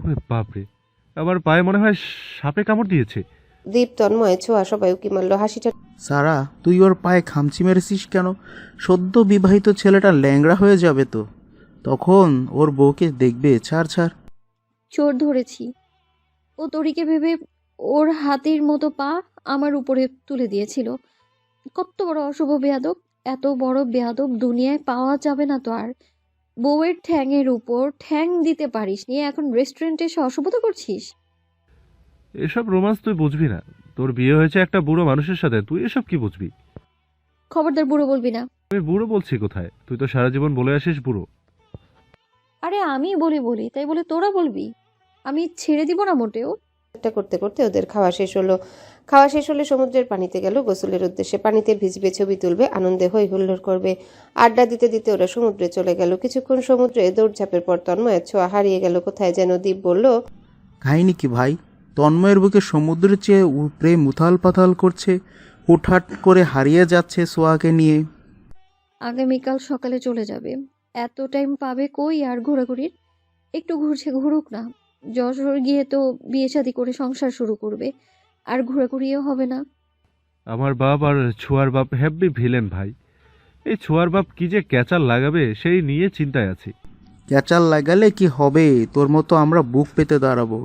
ওরে বাপরে, আমার পায়ে মনে হয় সাপে কামড় দিয়েছে। দীপ, তন্ময়, ছোঁয়া সবাই উকি মারল। হাসিটা সারা, তুই ওর পায়ে খামচি মেরেছিস কেন? সদ্য বিবাহিত ছেলেটা ল্যাংড়া হয়ে যাবে তো, তখন ওর বউকে দেখবে। ছাড় ছাড়। চোর ধরেছি। ও তরিকে ভেবে ওর হাতির মতো পা আমার উপরে তুলে দিয়েছিল। কত বড় অশুভ বেয়াদব! এত বড় বেয়াদব দুনিয়ায় পাওয়া যাবে না তো আর। বউয়ের ঠ্যাংয়ের উপর ঠ্যাং দিতে পারিস নি, এখন রেস্টুরেন্টে এসে অশুভতা করছিস? এসব রোমান্স তুই বুঝবি না। তোর বিয়ে হয়েছে একটা বুড়ো মানুষের সাথে, তুই এসব কি বুঝবি? খবরদার বুড়ো বলবি না। আমি বুড়ো বলছি কোথায়? তুই তো সারা জীবন বলে আসিস বুড়ো। আরে আমি বলি তাই বলে তোরা বলবি? আমি ছেড়ে দিব না মোটেও। করতে করতে ওদের খাওয়া শেষ হলো। খাওয়া শেষ হলে সমুদ্রের পানিতে গেল গোসলের উদ্দেশ্যে। পানিতে ভিজবে, ছবি তুলবে, আনন্দে হই হুল্লোড় করবে। আড্ডা দিতে দিতে ওরা সমুদ্রে চলে গেল। কিছুক্ষণ সমুদ্রে দৌড়ঝাঁপের পর তন্ময়ের ছোঁয়া হারিয়ে গেল কোথায় যেন। দীপ বলল, কাহিনী কি ভাই? তন্ময়ের বুকে সমুদ্রের চেয়ে প্রেম উথাল পাথাল করছে, হুটহাট করে হারিয়ে যাচ্ছে সোয়াকে নিয়ে। আগামীকাল সকালে চলে যাবে। এত টাইম পাবে কই আর ঘোরাঘুরির? একটু ঘুরছে, ঘুরুক না। যশোর গিয়ে তো বিয়ে শাদী করে সংসার শুরু করবে, আর ঘোরাঘুরিও হবে না। আমার বাপ আর ছোঁয়ার বাপ হেব্বি ভিলেন ভাই। এই ছোঁয়ার বাপ কি যে ক্যাচার লাগাবে সেই নিয়ে চিন্তায় আছি। ক্যাচাল লাগালে কি হবে? তোর মতো আমরা বুক পেতে দাঁড়াবো।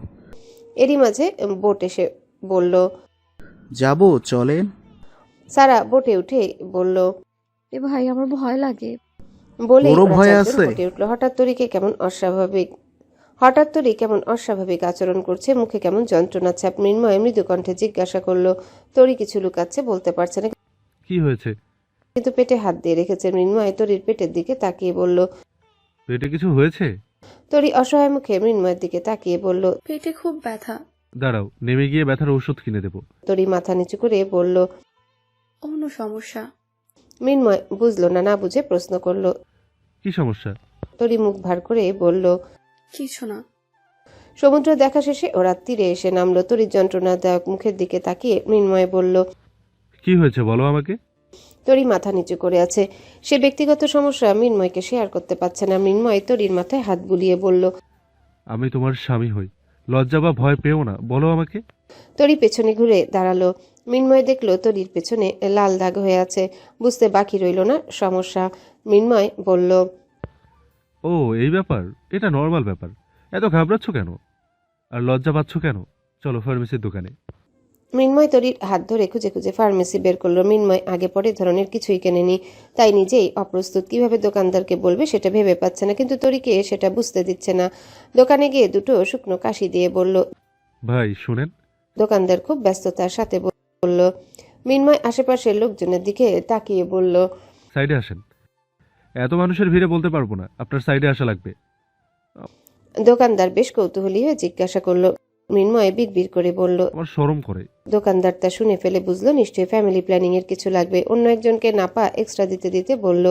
এরই মাঝে বোট এসে বলল। যাবো, চলেন। সারা বোটে উঠে বলল। এ ভাই, আমার ভয় লাগে। বলেই ওরও ওরা ভয় চারজন আছে? বোটে উঠল। হঠাৎ তরি কেমন অস্বাভাবিক আচরণ করছে, মুখে কেমন যন্ত্রণা ছাপ। মৃন্ময় মৃদু কণ্ঠে জিজ্ঞাসা করলো। তরি কিছু লুকাচ্ছে, বলতে পারছে না, কি হয়েছে? কিন্তু পেটে হাত দিয়ে রেখেছে। মৃন্ময় তরির পেটের দিকে তাকিয়ে বলল। পেটে কিছু হয়েছে? তরি অসহায় মুখে মৃন্ময়ের দিকে তাকিয়ে বলল। পেটে খুব ব্যথা। দাঁড়াও, নেমে গিয়ে ব্যথার ঔষধ কিনে দেবো। তরি মাথা নিচু করে বলল। অন্য সমস্যা। মৃন্ময় বুঝলো না, না বুঝে প্রশ্ন করলো। কি সমস্যা? তরি মুখ ভার করে বলল। কিছু না। সমুদ্র দেখা শেষে ওরা তীরে এসে নামলো। তরির যন্ত্রণাদায়ক মুখের দিকে তাকিয়ে মৃন্ময় বলল। কি হয়েছে বলো আমাকে। তরি মাথা নিচু করে আছে। সে ব্যক্তিগত সমস্যা মৃন্ময়কে শেয়ার করতে পারছে না। মৃন্ময় তরির মাথায় হাত বুলিয়ে বলল। আমি তোমার স্বামী হই, লজ্জা বা ভয় পেও না, বলো আমাকে। তরি পেছনে ঘুরে দাঁড়ালো। মৃন্ময় দেখলো তরির পেছনে লাল দাগ হয়ে আছে। বুঝতে বাকি রইল না সমস্যা। মৃন্ময় বলল। ও এই ব্যাপার, এটা নর্মাল ব্যাপার। এত ঘাবড়াচ্ছ কেন আর লজ্জা পাচ্ছ কেন? চলো ফার্মেসির দোকানে। মৃন্ময় তরির হাত ধরে খুঁজে খুঁজে ফার্মেসি বের করলো। মৃন্ময় আগে পরে ধরনের কিছুই কেনেনি, তাই নিজেই অপ্রস্তুত। কিভাবে দোকানদারকে বলবে সেটা ভেবে পাচ্ছে না, কিন্তু তরিকে সেটা বুঝতে দিচ্ছে না। দোকানে গিয়ে দুটো শুকনো কাশি দিয়ে বলল। ভাই শুনেন। দোকানদার খুব ব্যস্ততার সাথে বলল। মৃন্ময় আশেপাশের লোকজনের দিকে তাকিয়ে বলল। সাইডে আসেন। এত মানুষের ভিড়ে বলতে পারবো না, আপনার সাইডে আসা লাগবে। দোকানদার বেশ কৌতূহলী হয়ে জিজ্ঞাসা করলো। মৃন্ময় বিড়বিড় করে বলল। আমার শরম করে। দোকানদার তা শুনে ফেলে বুঝলো নিশ্চয়ই ফ্যামিলি প্ল্যানিং এর কিছু লাগবে। অন্য একজনকে নাপা এক্সট্রা দিতে দিতে বলল।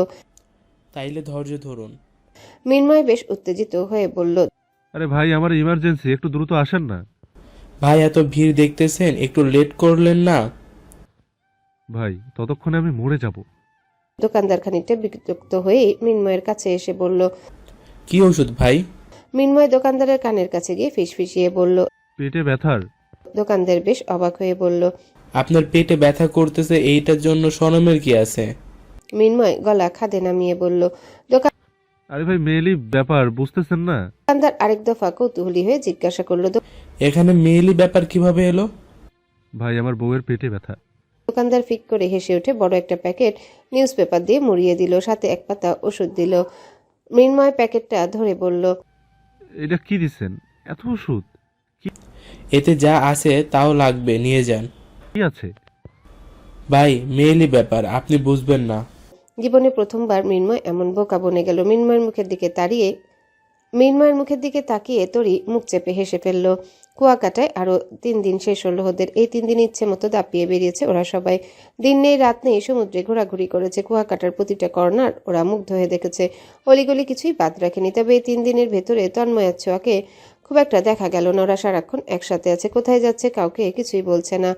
তাইলে ধৈর্য ধরুন। মৃন্ময় বেশ উত্তেজিত হয়ে বলল। আরে ভাই, আমার ইমার্জেন্সি, একটু দ্রুত আসেন না। ভাই এত ভিড় দেখতেছেন, একটু লেট করলেন না? ভাই ততক্ষণে আমি মরে যাব। দোকানদার খানিকটা বিরক্ত হয়ে মৃন্ময়ের কাছে এসে বলল। কি ওষুধ ভাই? মৃন্ময় দোকানদারের কানের কাছে গিয়ে ফিসফিসিয়ে বলল। পেটে ব্যথার। দোকানদার বেশ অবাক হয়ে বলল। আপনার পেটে ব্যথা করতেছে, এইটার জন্য শরমের কি আছে? মৃন্ময় গলা খাদে নামিয়ে বলল। আরে ভাই, মেয়েলি ব্যাপার, বুঝতেছেন না? দোকানদার আরেক দফা কৌতূহলী হয়ে জিজ্ঞাসা করলো। এখানে মেয়েলি ব্যাপার কিভাবে এলো? ভাই আমার বউয়ের পেটে ব্যথা। দোকানদার ফিক করে হেসে উঠে বড় একটা প্যাকেট নিউজ পেপার দিয়ে মুড়িয়ে দিল, সাথে এক পাতা ওষুধ দিল। মৃন্ময় প্যাকেটটা ধরে বলল। এটা কি দিচ্ছেন? এত ওষুধ? এতে যা আছে তাও লাগবে, নিয়ে যান। কি আছে? ভাই মেয়েলি ব্যাপার, আপনি বুঝবেন না। জীবনে প্রথমবার মৃন্ময় এমন বোকা বনে গেল। মৃন্ময়ের মুখের দিকে তাকিয়ে তরি মুখ চেপে হেসে ফেলল। কুয়াকাটায় আরো 3 দিন শেষ হলো ওদের। এই 3 দিন ইচ্ছে মতো দাপিয়ে বেরিয়েছে ওরা সবাই। দিন নেই রাত নেই সমুদ্রে ঘোরাঘুরি করেছে। কুয়াকাটার প্রতিটা কর্নার ওরা মুগ্ধ হয়ে দেখেছে, অলিগলি কিছুই বাদ রাখেনি। তবে এই 3 দিনের ভেতরে তন্ময়ের ছোঁয়াকে খুব একটা দেখা গেল না। ওরা সারাক্ষণ একসাথে আছে, কোথায় যাচ্ছে কাউকে কিছুই বলছে না।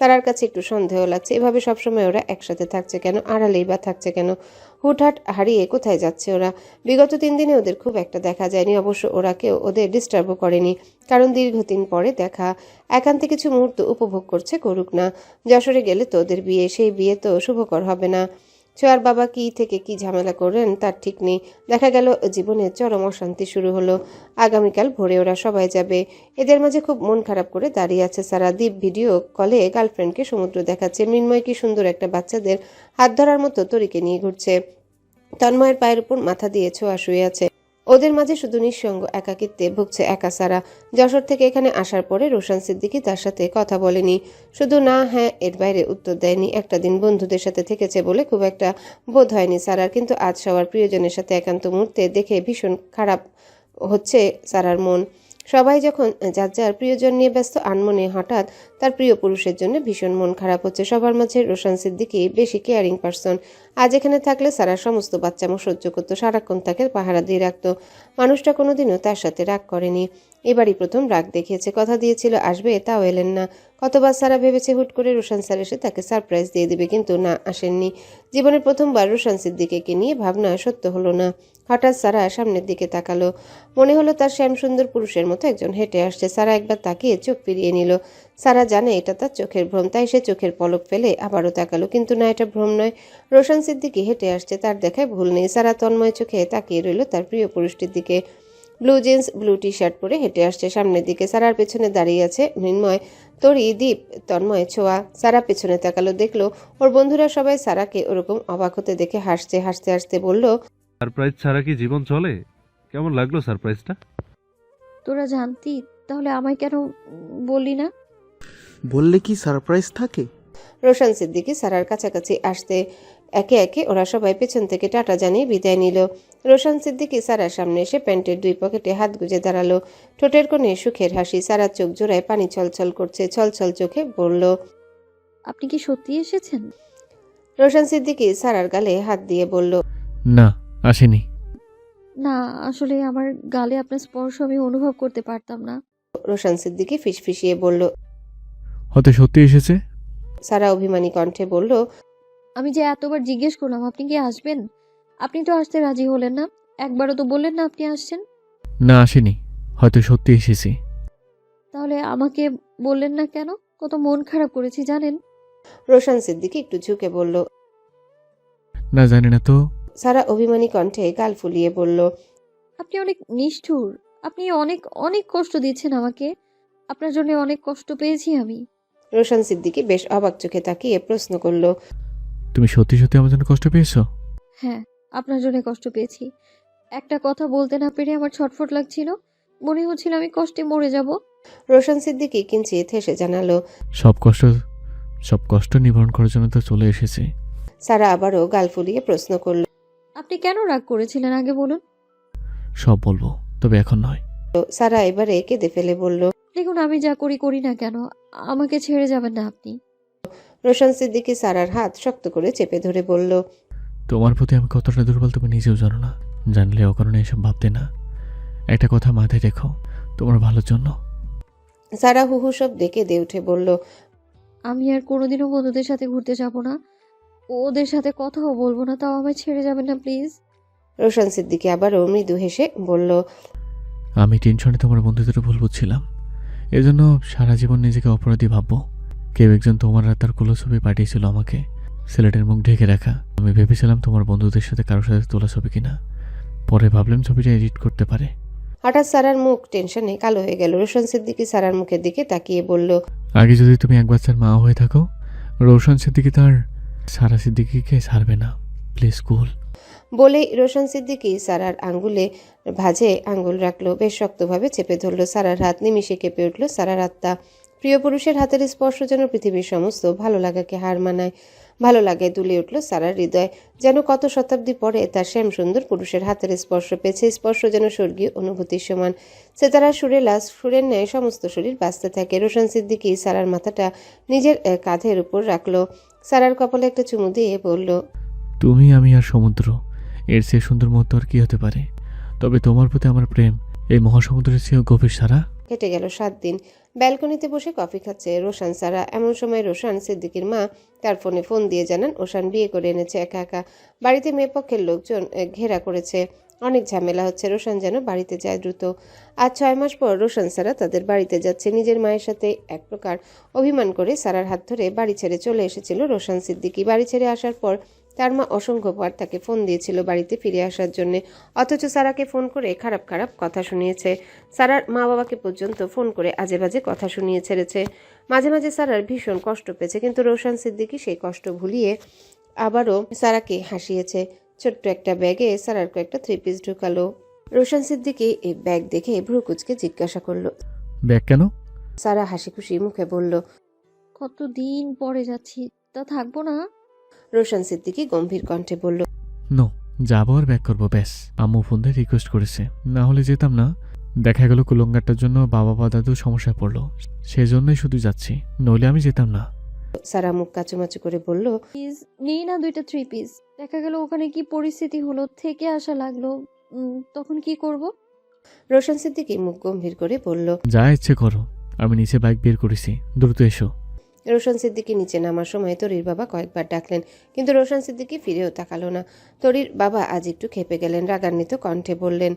সারার কাছে একটু সন্দেহ লাগছে, এভাবে সবসময় ওরা একসাথে থাকছে কেন, আড়ালেই বা থাকছে কেন, হুটহাট হারিয়ে কোথায় যাচ্ছে ওরা। বিগত 3 দিনে ওদের খুব একটা দেখা যায়নি, অবশ্য ওরা কেউ ওদের ডিস্টার্বও করেনি, কারণ দীর্ঘদিন পরে দেখা। একান্তে কিছু মুহূর্ত উপভোগ করছে, করুক না। যশোরে গেলে তো ওদের বিয়ে, সেই বিয়ে তো শুভকর হবে না। ছোঁয়ার বাবা কি থেকে কি ঝামেলা করলেন তার ঠিক নেই। দেখা গেল জীবনের চরম অশান্তি শুরু হলো। আগামীকাল ভোরে ওরা সবাই যাবে। এদের মাঝে খুব মন খারাপ করে দাঁড়িয়ে আছে সারা। দীপ ভিডিও কলে গার্লফ্রেন্ডকে সমুদ্র দেখাচ্ছে। মৃন্ময় কি সুন্দর একটা বাচ্চাদের হাত ধরার মতো তরিকে নিয়ে ঘুরছে। তন্ময়ের পায়ের উপর মাথা দিয়ে ছোঁয়া শুয়ে আছে। ওদের মাঝে শুধু নিঃসঙ্গ একাকিত্বে ভুগছে একা সারা। যশোর থেকে এখানে আসার পরে রোশন সিদ্দিকী তার সাথে কথা বলেনি, শুধু না হ্যাঁ এর বাইরে উত্তর দেয়নি। একটা দিন বন্ধুদের সাথে থেকেছে বলে খুব একটা বোধ হয়নি সারার, কিন্তু আজ সবার প্রিয়জনের সাথে একান্ত মুহূর্তে দেখে ভীষণ খারাপ হচ্ছে সারার মন। সবাই যখন যার যার প্রিয়জন নিয়ে ব্যস্ত, আনমনে হঠাৎ তার প্রিয় পুরুষের জন্য ভীষণ মন খারাপ হচ্ছে। সবার মাঝে রোশন সিদ্দিকী বেশি কেয়ারিং পারসন। আজ এখানে থাকলে সারা সমস্ত বাচ্চামো সহ্য করতো, সারাক্ষণ তাকে পাহারা দিয়ে রাখতো। মানুষটা কোনোদিনও তার সাথে রাগ করেনি, এবারই প্রথম রাগ দেখিয়েছে। কথা দিয়েছিল আসবে, তাও এলেন না। কতবার সারা ভেবেছে হুট করে রোশন স্যার এসে তাকে সারপ্রাইজ দিয়ে দিবে, কিন্তু না, আসেননি। জীবনের প্রথমবার রোশন সিদ্দিকীকে নিয়ে ভাবনা সত্য হলো না। হঠাৎ সারা সামনের দিকে তাকালো, মনে হলো তার শ্যামসুন্দর পুরুষের মতো একজন হেঁটে আসছে। সারা একবার তাকিয়ে চোখ ফিরিয়ে নিল। সারা জানে এটা তার চোখের ভ্রম, তাই সে চোখের পলক ফেলে আবারও তাকালো, কিন্তু না, এটা ভ্রম নয়। রোশন সিদ্দিকী হেঁটে আসছে, তার দেখায় ভুল নেই। সারা তন্ময় চোখে তাকিয়ে রইল তার প্রিয় পুরুষটির দিকে। Blue jeans, blue T shirt পরে হেঁটে আসছে সামনের দিকে। সারার পেছনে দাঁড়িয়ে আছে মৃন্ময়, তরি, দীপ, তন্ময়, ছোঁয়া। সারা পেছনে তাকালো, দেখলো ওর বন্ধুরা সবাই সারাকে ওরকম অবাক হতে দেখে হাসছে। হাসতে হাসতে বলল, সারপ্রাইজ ছাড়া কি জীবন চলে? কেমন লাগলো সারপ্রাইজটা? তোরা জানতি তাহলে আমায় কেন বললি না? বললে কি সারপ্রাইজ থাকে? রোশন সিদ্দিকী সারার কাছাকাছি আসতে একে একে ওরা সবাই পেছন থেকে টাটা জানিয়ে বিদায় নিল। রোশন সিদ্দিকী সারার সামনে এসে প্যান্টের 2 পকেটে হাত গুজে দাঁড়ালো, ঠোঁটের কোণে সুখের হাসি। সারার চোখ জোড়ায় পানি ছলছল করছে, ছলছল চোখে বলল, আপনি কি সত্যি এসেছেন? রোশন সিদ্দিকী সারার গালে হাত দিয়ে বলল, না, আসেনি। না, আসলে আমার গালে আপনার স্পর্শ আমি অনুভব করতে পারতাম না। রোশন সিদ্দিকী ফিসফিসিয়ে বলল। হয়তো সত্যি এসেছে। সারা অভিমানী কণ্ঠে বলল, আমি যে এতবার জিজ্ঞেস করলাম আপনি কি আসবেন, আপনি তো আসতে রাজি হলেন না। একবারও তো বললেন না আপনি আসছেন। না, আসেনি, হয়তো সত্যি এসেছি। তাহলে আমাকে বললেন না কেন? কত মন খারাপ করেছি জানেন। রোশন সিদ্দিকী একটু ঝুঁকে বলল। না, জানি না তো। সারা অভিমানী কণ্ঠে গাল ফুলিয়ে বলল, আপনি অনেক নিষ্ঠুর। আপনি অনেক অনেক কষ্ট দিচ্ছেন আমাকে। আপনার জন্য অনেক কষ্ট পেয়েছি আমি। রোশন সিদ্দিকী বেশ অবাক চোখে তাকিয়ে প্রশ্ন করল, তুমি সত্যি সত্যি আমার জন্য কষ্ট পেয়েছো? হ্যাঁ, আপনার জন্য কষ্ট পেয়েছি। একটা কথা বলতে না পেরে আমার ছটফট লাগছিল, মনে হচ্ছিল আমি কষ্টে মরে যাব। রোশন সিদ্দিকী কিঞ্চিত হেসে জানালো। সব কষ্ট নিবারণ করার জন্য তো চলে এসেছি। সারা আবারও গাল ফুলিয়ে প্রশ্ন করল, আপনি কেন রাগ করেছিলেন আগে বলুন। সব বলবো, তবে এখন নয়। সারা এবারে কেঁদে ফেলে বলল। দেখুন, আমি যা করি না কেন, আমাকে ছেড়ে যাবেন না আপনি। রোশন সিদ্দিকী সারার হাত শক্ত করে চেপে ধরে বলল, তোমার প্রতি আমি কতটা দুর্বল তুমি নিজেও জানো না। জানলে অকারণে এসব ভাবতে না। একটা কথা মাথায় রেখো, তোমার ভালোর জন্য। সারা হুহু শব্দে কেঁদে উঠে বলল, আমি আর কোনোদিনও বন্ধুদের সাথে ঘুরতে যাব না, ওদের সাথে কথাও বলবো না, তাও আমায় ছেড়ে যাবেন না প্লিজ। রোশন সিদ্দিকী আবারও মৃদু হেসে বলল, আমি টেনশনে তোমার বন্ধুদের ভুল বুঝছিলাম। এজন্য সারা জীবন নিজেকে অপরাধী ভাববো। কেউ একজন তোমার আর তার কুলো ছবি পাঠিয়েছিল আমাকে, ছেলেটার মুখ ঢেকে রাখা। আমি ভেবেছিলাম তোমার বন্ধুদের সাথে কারোর সাথে তোলা ছবি কিনা, পরে ভাবলাম ছবিটা এডিট করতে পারে। হঠাৎ সারার মুখ টেনশনে কালো হয়ে গেল। রোশন সিদ্দিকী সারার মুখের দিকে তাকিয়ে বলল, আগে যদি তুমি এক বাচ্চার মা হয়ে থাকো, রোশন সিদ্দিকী তার সারা সিদ্দিকীকে ছাড়বে না, প্লিজ কুল। বলেই রোশন সিদ্দিকী সারার আঙ্গুলে ভাঁজে আঙ্গুল রাখলো, বেশ শক্তভাবে চেপে ধরলো সারার হাত। নিমিষে কেঁপে উঠল সারার আত্মা। প্রিয় পুরুষের হাতের স্পর্শ যেন পৃথিবীর সমস্ত ভালো লাগাকে হার মানায়। ভালো লাগায় দুলে উঠল সারার হৃদয়, যেন কত শতাব্দী পরে তার শ্যাম সুন্দর পুরুষের হাতের স্পর্শ পেয়েছে। স্পর্শ যেন স্বর্গীয় অনুভূতির সমান। সে তারা সুরের ন্যায় সমস্ত শরীর বাঁচতে থাকে। রোশন সিদ্দিকী সারার মাথাটা নিজের কাঁধের উপর রাখলো, সারার কপালে একটা চুমু দিয়ে বলল, তুমি, আমি আর সমুদ্র, এর চেয়ে সুন্দর মুহূর্ত আর কি হতে পারে? তবে তোমার প্রতি আমার প্রেম এই মহাসমুদ্রের চেয়েও গভীর। সারা, কেটে গেল 7 দিন। ব্যালকনিতে বসে কফি খাচ্ছে রোশান সারা। এমন সময় রোশান সিদ্দিকীর মা তার ফোন দিয়ে জানান ওশান বিয়ে করে এনেছে একা একা। বাড়িতে মেয়েপক্ষের লোকজন ঘেরা করেছে। অনেক ঝামেলা হচ্ছে। রোশান যেন বাড়িতে যায় দ্রুত। আজ 6 মাস পর রোশান সারা তাদের বাড়িতে যাচ্ছে। নিজের মায়ের সাথে এক প্রকার অভিমান করে সারার হাত ধরে বাড়ি ছেড়ে চলে এসেছিল রোশান সিদ্দিকী। বাড়ি ছেড়ে আসার পর তার মা অসংখ্যবার তাকে ফোন দিয়েছিল বাড়িতে ফিরে আসার জন্য, অথচ সারাকে ফোন করে খারাপ খারাপ কথা শুনিয়েছে। সারার মা বাবাকে পর্যন্ত ফোন করে আজে বাজে কথা শুনিয়ে ছেড়েছে। মাঝে মাঝে সারার ভীষণ কষ্ট পেয়েছে, কিন্তু রোশান সিদ্দিকী সেই কষ্ট ভুলিয়ে আবারও সারাকে হাসিয়েছে। ছোট্ট একটা ব্যাগে সারার কয়েকটা 3 পিস ঢুকালো। রোশান সিদ্দিকী এই ব্যাগ দেখে ভ্রুকুচকে জিজ্ঞাসা করলো। ব্যাগ কেন? সারা হাসি খুশি মুখে বলল। কতদিন পরে যাচ্ছি, তা থাকবো না। রোশান সিদ্দিকী গম্ভীর কণ্ঠে বলল। নো, যাবো আর ব্যাক করবো ব্যাস। আম্মু ফোন দিয়ে রিকোয়েস্ট করেছে, না হলে যেতাম না। দেখা গেল কুলঙ্গারটার জন্য বাবা বা দাদু সমস্যায় পড়লো, সেজন্যই শুধু যাচ্ছি, নইলে আমি যেতাম না। সারা মুখ কাচুমাচু করে বলল। প্লিজ নেই না 2টা 3 পিস। দেখা গেল ওখানে কি পরিস্থিতি হলো, থেকে আসা লাগলো, তখন কি করব? রোশান সিদ্দিকী মুখ গম্ভীর করে বলল। যা ইচ্ছে করো, আমি নিচে বাইক বের করেছি, দ্রুত এসো। রোশান সিদ্দিকী নিচে নামার সময় তরির বাবা কয়েকবার ডাকলেন, কিন্তু রোশান সিদ্দিকী ফিরেও তাকালো না। তরির বাবা আজ একটু খেপে গেলেন। রাগান্বিত কণ্ঠে বললেন।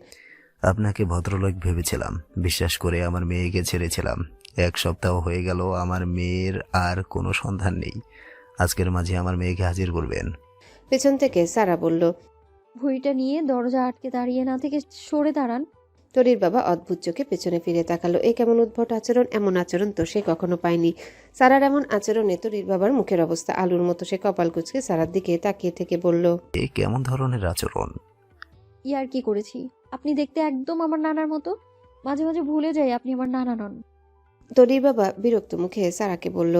আপনাকে ভদ্রলোক ভেবেছিলাম, বিশ্বাস করে আমার মেয়েকে ছেড়েছিলাম। 1 সপ্তাহ হয়ে গেল, আমার মেয়ের আর কোনো সন্ধান নেই। আজকের মাঝে আমার মেয়েকে হাজির করবেন। পেছন থেকে সারা বলল। ভুঁড়িটা নিয়ে দরজা আটকে দাঁড়িয়ে না থেকে সরে দাঁড়ান। তরির বাবা অদ্ভুত চোখে পেছনে ফিরে তাকালো। এ কেমন উদ্ভট আচরণ! এমন আচরণ তো সে কখনো পায়নি। সারার এমন আচরণে তরির বাবার মুখের অবস্থা আলুর মতো। সে কপাল কুঁচকে সারার দিকে তাকিয়ে থেকে বলল। এ কেমন ধরনের আচরণ? ইয়ার কি করেছি? আপনি দেখতে একদম আমার নানার মতো। মাঝে মাঝে ভুলে যাই আপনি আমার নানা নন। তরির বাবা বিরক্ত মুখে সারাকে বলল।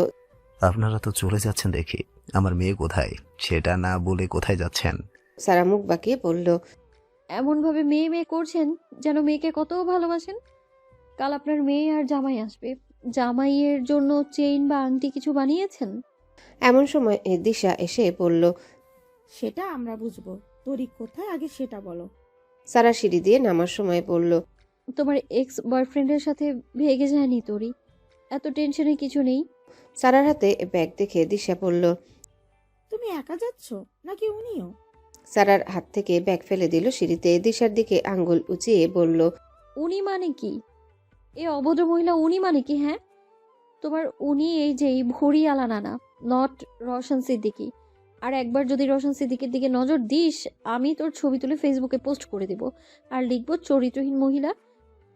আপনারা তো চলে যাচ্ছেন দেখি, আমার মেয়ে কোথায় সেটা না বলে কোথায় যাচ্ছেন? সারা মুখ বাঁকিয়ে বলল। এমন ভাবে মেয়ে মেয়ে করছেন যেন মেয়েকে কত ভালোবাসেন। কাল আপনার মেয়ে আর জামাই আসবে, জামাইয়ের জন্য চেইন বা আংটি কিছু বানিয়েছেন? এমন সময় দিশা এসে বলল। সেটা আমরা বুঝবো, তরি কোথায় আগে সেটা বলো। সারা সিঁড়ি দিয়ে নামার সময় বলল। তোমার এক্স বয়ফ্রেন্ডের সাথে ভেগে যায়নি তোরি? এত টেনশনের কিছু নেই। সারার হাতে ব্যাগ দেখে দিশা বলল। তুমি একা যাচ্ছ নাকি উনিও? সারার হাত থেকে ব্যাগ ফেলে দিল সিঁড়িতে। দিশার দিকে আঙ্গুল উঁচিয়ে বলল। উনি মানে কি? এ অভদ্র মহিলা উনি মানে কি? হ্যাঁ, তোমার উনি এই যে ভুঁড়িয়ালা নানা, নট রোশন সিদ্দিকী। আর একবার যদি রোশন সিদ্দিকের দিকে নজর দিস, আমি তোর ছবি তুলে ফেসবুকে পোস্ট করে দিব আর লিখব চরিত্রহীন মহিলা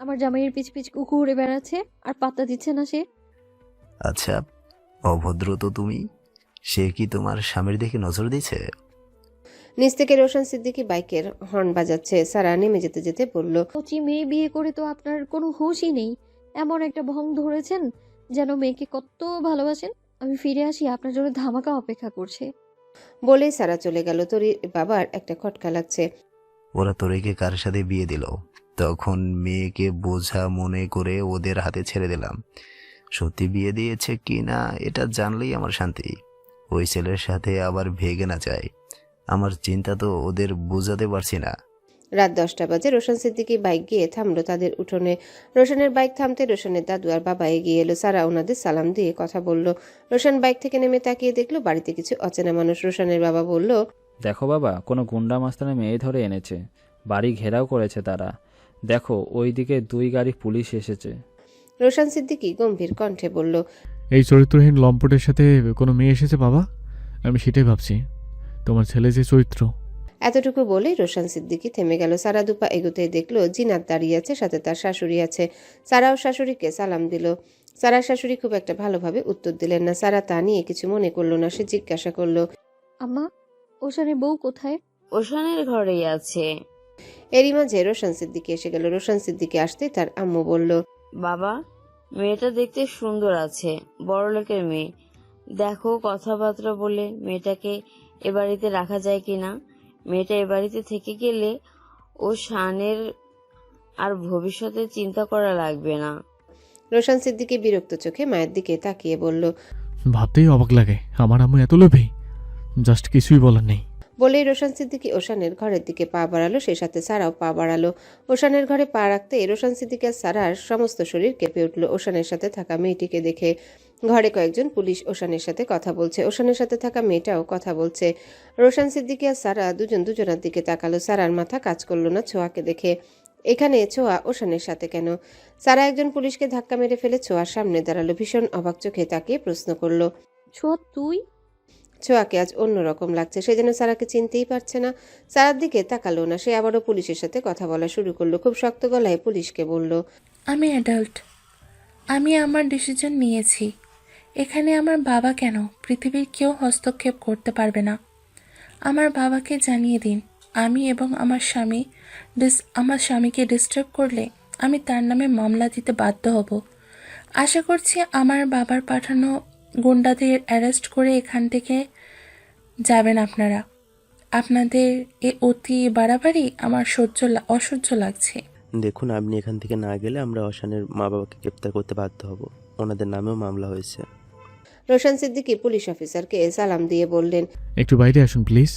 আমার জামাইয়ের পিছ পিছ ঘুরে বেড়াচ্ছে আর পাত্তা দিচ্ছে না সে। আচ্ছা, অভদ্র তো তুমি। সে কি তোমার স্বামীর দিকে নজর দিছে? নিচ থেকে রোশন সিদ্দিকী বাইকের হর্ন বাজাচ্ছে। সারা নেমে যেতে যেতে বলল। কচি মেয়ে বিয়ে করে তো আপনার কোনো হুঁশই নেই। এমন একটা ভং ধরেছেন যেন মেয়েকে কত ভালোবাসেন। আমি ফিরে আসি, আপনার জন্য ধামাকা অপেক্ষা করছে। বলেই সারা চলে গেল। তরির বাবার একটা খটকা লাগছে। ওরা তোরেকে কার সাথে বিয়ে দিল, তখন মেয়েকে বোঝা মনে করে ওদের হাতে ছেড়ে দিলাম। সত্যি বিয়ে দিয়েছে কি না এটা জানলেই আমার শান্তি। ওই ছেলের সাথে আবার ভেগে না যায়, আমার চিন্তা তো ওদের বোঝাতে পারছি না। রাত 10টা বাজে। রোশন সিদ্দিকী বাইক গিয়ে থামলো তাদের উঠোনে। রোশনের বাইক থামতে রোশনের দাদু আর বাবা এগিয়ে এলো। সারা ওনাদের সালাম দিয়ে কথা বলল। রোশন বাইক থেকে নেমে তাকিয়ে দেখলো বাড়িতে কিছু অচেনা মানুষ। রোশনের বাবা বলল। দেখো বাবা, কোনো গুন্ডা মাস্তানে মেয়ে ধরে এনেছে, বাড়ি ঘেরাও করেছে তারা। দেখো ওই দিকে 2 গাড়ি পুলিশ এসেছে। রোশন সিদ্দিকী গম্ভীর কণ্ঠে বলল। এই চরিত্রহীন লম্পটের সাথে কোনো মেয়ে এসেছে বাবা? আমি সেটাই ভাবছি, তোমার ছেলে যে চরিত্র। এতটুকু বলেই রোশন সিদ্দিকী থেমে গেল। সারা দুপা এগোতেই দেখলো জিনাত দাঁড়িয়ে আছে, সাথে তার শাশুড়ি আছে। সারাও শাশুড়িকে সালাম দিল। সারার শাশুড়ি খুব একটা ভালোভাবে উত্তর দিলেন না। সারা তা নিয়ে কিছু মনে করলো না। সে জিজ্ঞাসা করলো। আম্মা, ওশানের বউ কোথায়? ওশানের ঘরেই আছে। এরই মাঝে রোশন সিদ্দিকী এসে গেল। রোশন সিদ্দিকী আসতেই তার আম্মু বলল। বাবা, মেয়েটা দেখতে সুন্দর আছে, বড় লোকের মেয়ে। দেখো কথাবার্তা বলে মেয়েটাকে এ বাড়িতে রাখা যায় কিনা। মেয়েটা এ বাড়িতে থেকে গেলে ও শানের আর ভবিষ্যতে চিন্তা করা লাগবে না। রোশন সিদ্দিকী বিরক্ত চোখে মায়ের দিকে তাকিয়ে বলল। ভাবতেই অবাক লাগে, আমার আম্মু এত লোভী, জাস্ট কিছুই বলার নেই। বলেই রোশান সিদ্দিকী ওশানের ঘরের দিকে পা বাড়ালো, সেই সাথে সারাও পা বাড়ালো। ওশানের ঘরে পা রাখতে রোশান সিদ্দিকী আর সারার সমস্ত শরীর কেঁপে উঠল ওশানের সাথে থাকা মেয়েটিকে দেখে। ঘরে কয়েকজন পুলিশ ওশানের সাথে কথা বলছে, ওশানের সাথে থাকা মেয়েটাও কথা বলছে। রোশান সিদ্দিকী আর সারা দুজনার দিকে তাকালো। সারার মাথা কাজ করলো না ছোঁয়াকে দেখে। এখানে ছোঁয়া ওশানের সাথে কেন? সারা একজন পুলিশকে ধাক্কা মেরে ফেলে ছোঁয়ার সামনে দাঁড়ালো, ভীষণ অবাক চোখে তাকিয়ে প্রশ্ন করলো। ছোঁয়া তুই? ছোঁয়াকে আজ অন্যরকম লাগছে, সে যেন সারাকে চিনতেই পারছে না। সারার দিকে তাকালো না, সে আবারও পুলিশের সাথে কথা বলা শুরু করলো। খুব শক্ত গলায় পুলিশকে বলল, আমি অ্যাডাল্ট, আমি আমার ডিসিশন নিয়েছি। এখানে আমার বাবা কেন, পৃথিবীর কেউ হস্তক্ষেপ করতে পারবে না। আমার বাবাকে জানিয়ে দিন, আমি এবং আমার স্বামীকে ডিস্টার্ব করলে আমি তার নামে মামলা দিতে বাধ্য হব। আশা করছি আমার বাবার পাঠানো গুন্ডাদের অ্যারেস্ট করে এখান থেকে যাবেন আপনারা। আপনাদের এ অতি বাড়াবাড়ি আমার অসহ্য লাগছে। দেখুন, আপনি এখান থেকে না গেলে আমরা অশানের মা বাবাকে গ্রেপ্তার করতে বাধ্য হব। ওনাদের নামেও মামলা হয়েছে। রোশান সিদ্দিকী পুলিশ অফিসারকে সালাম দিয়ে বললেন, একটু বাইরে আসুন প্লিজ।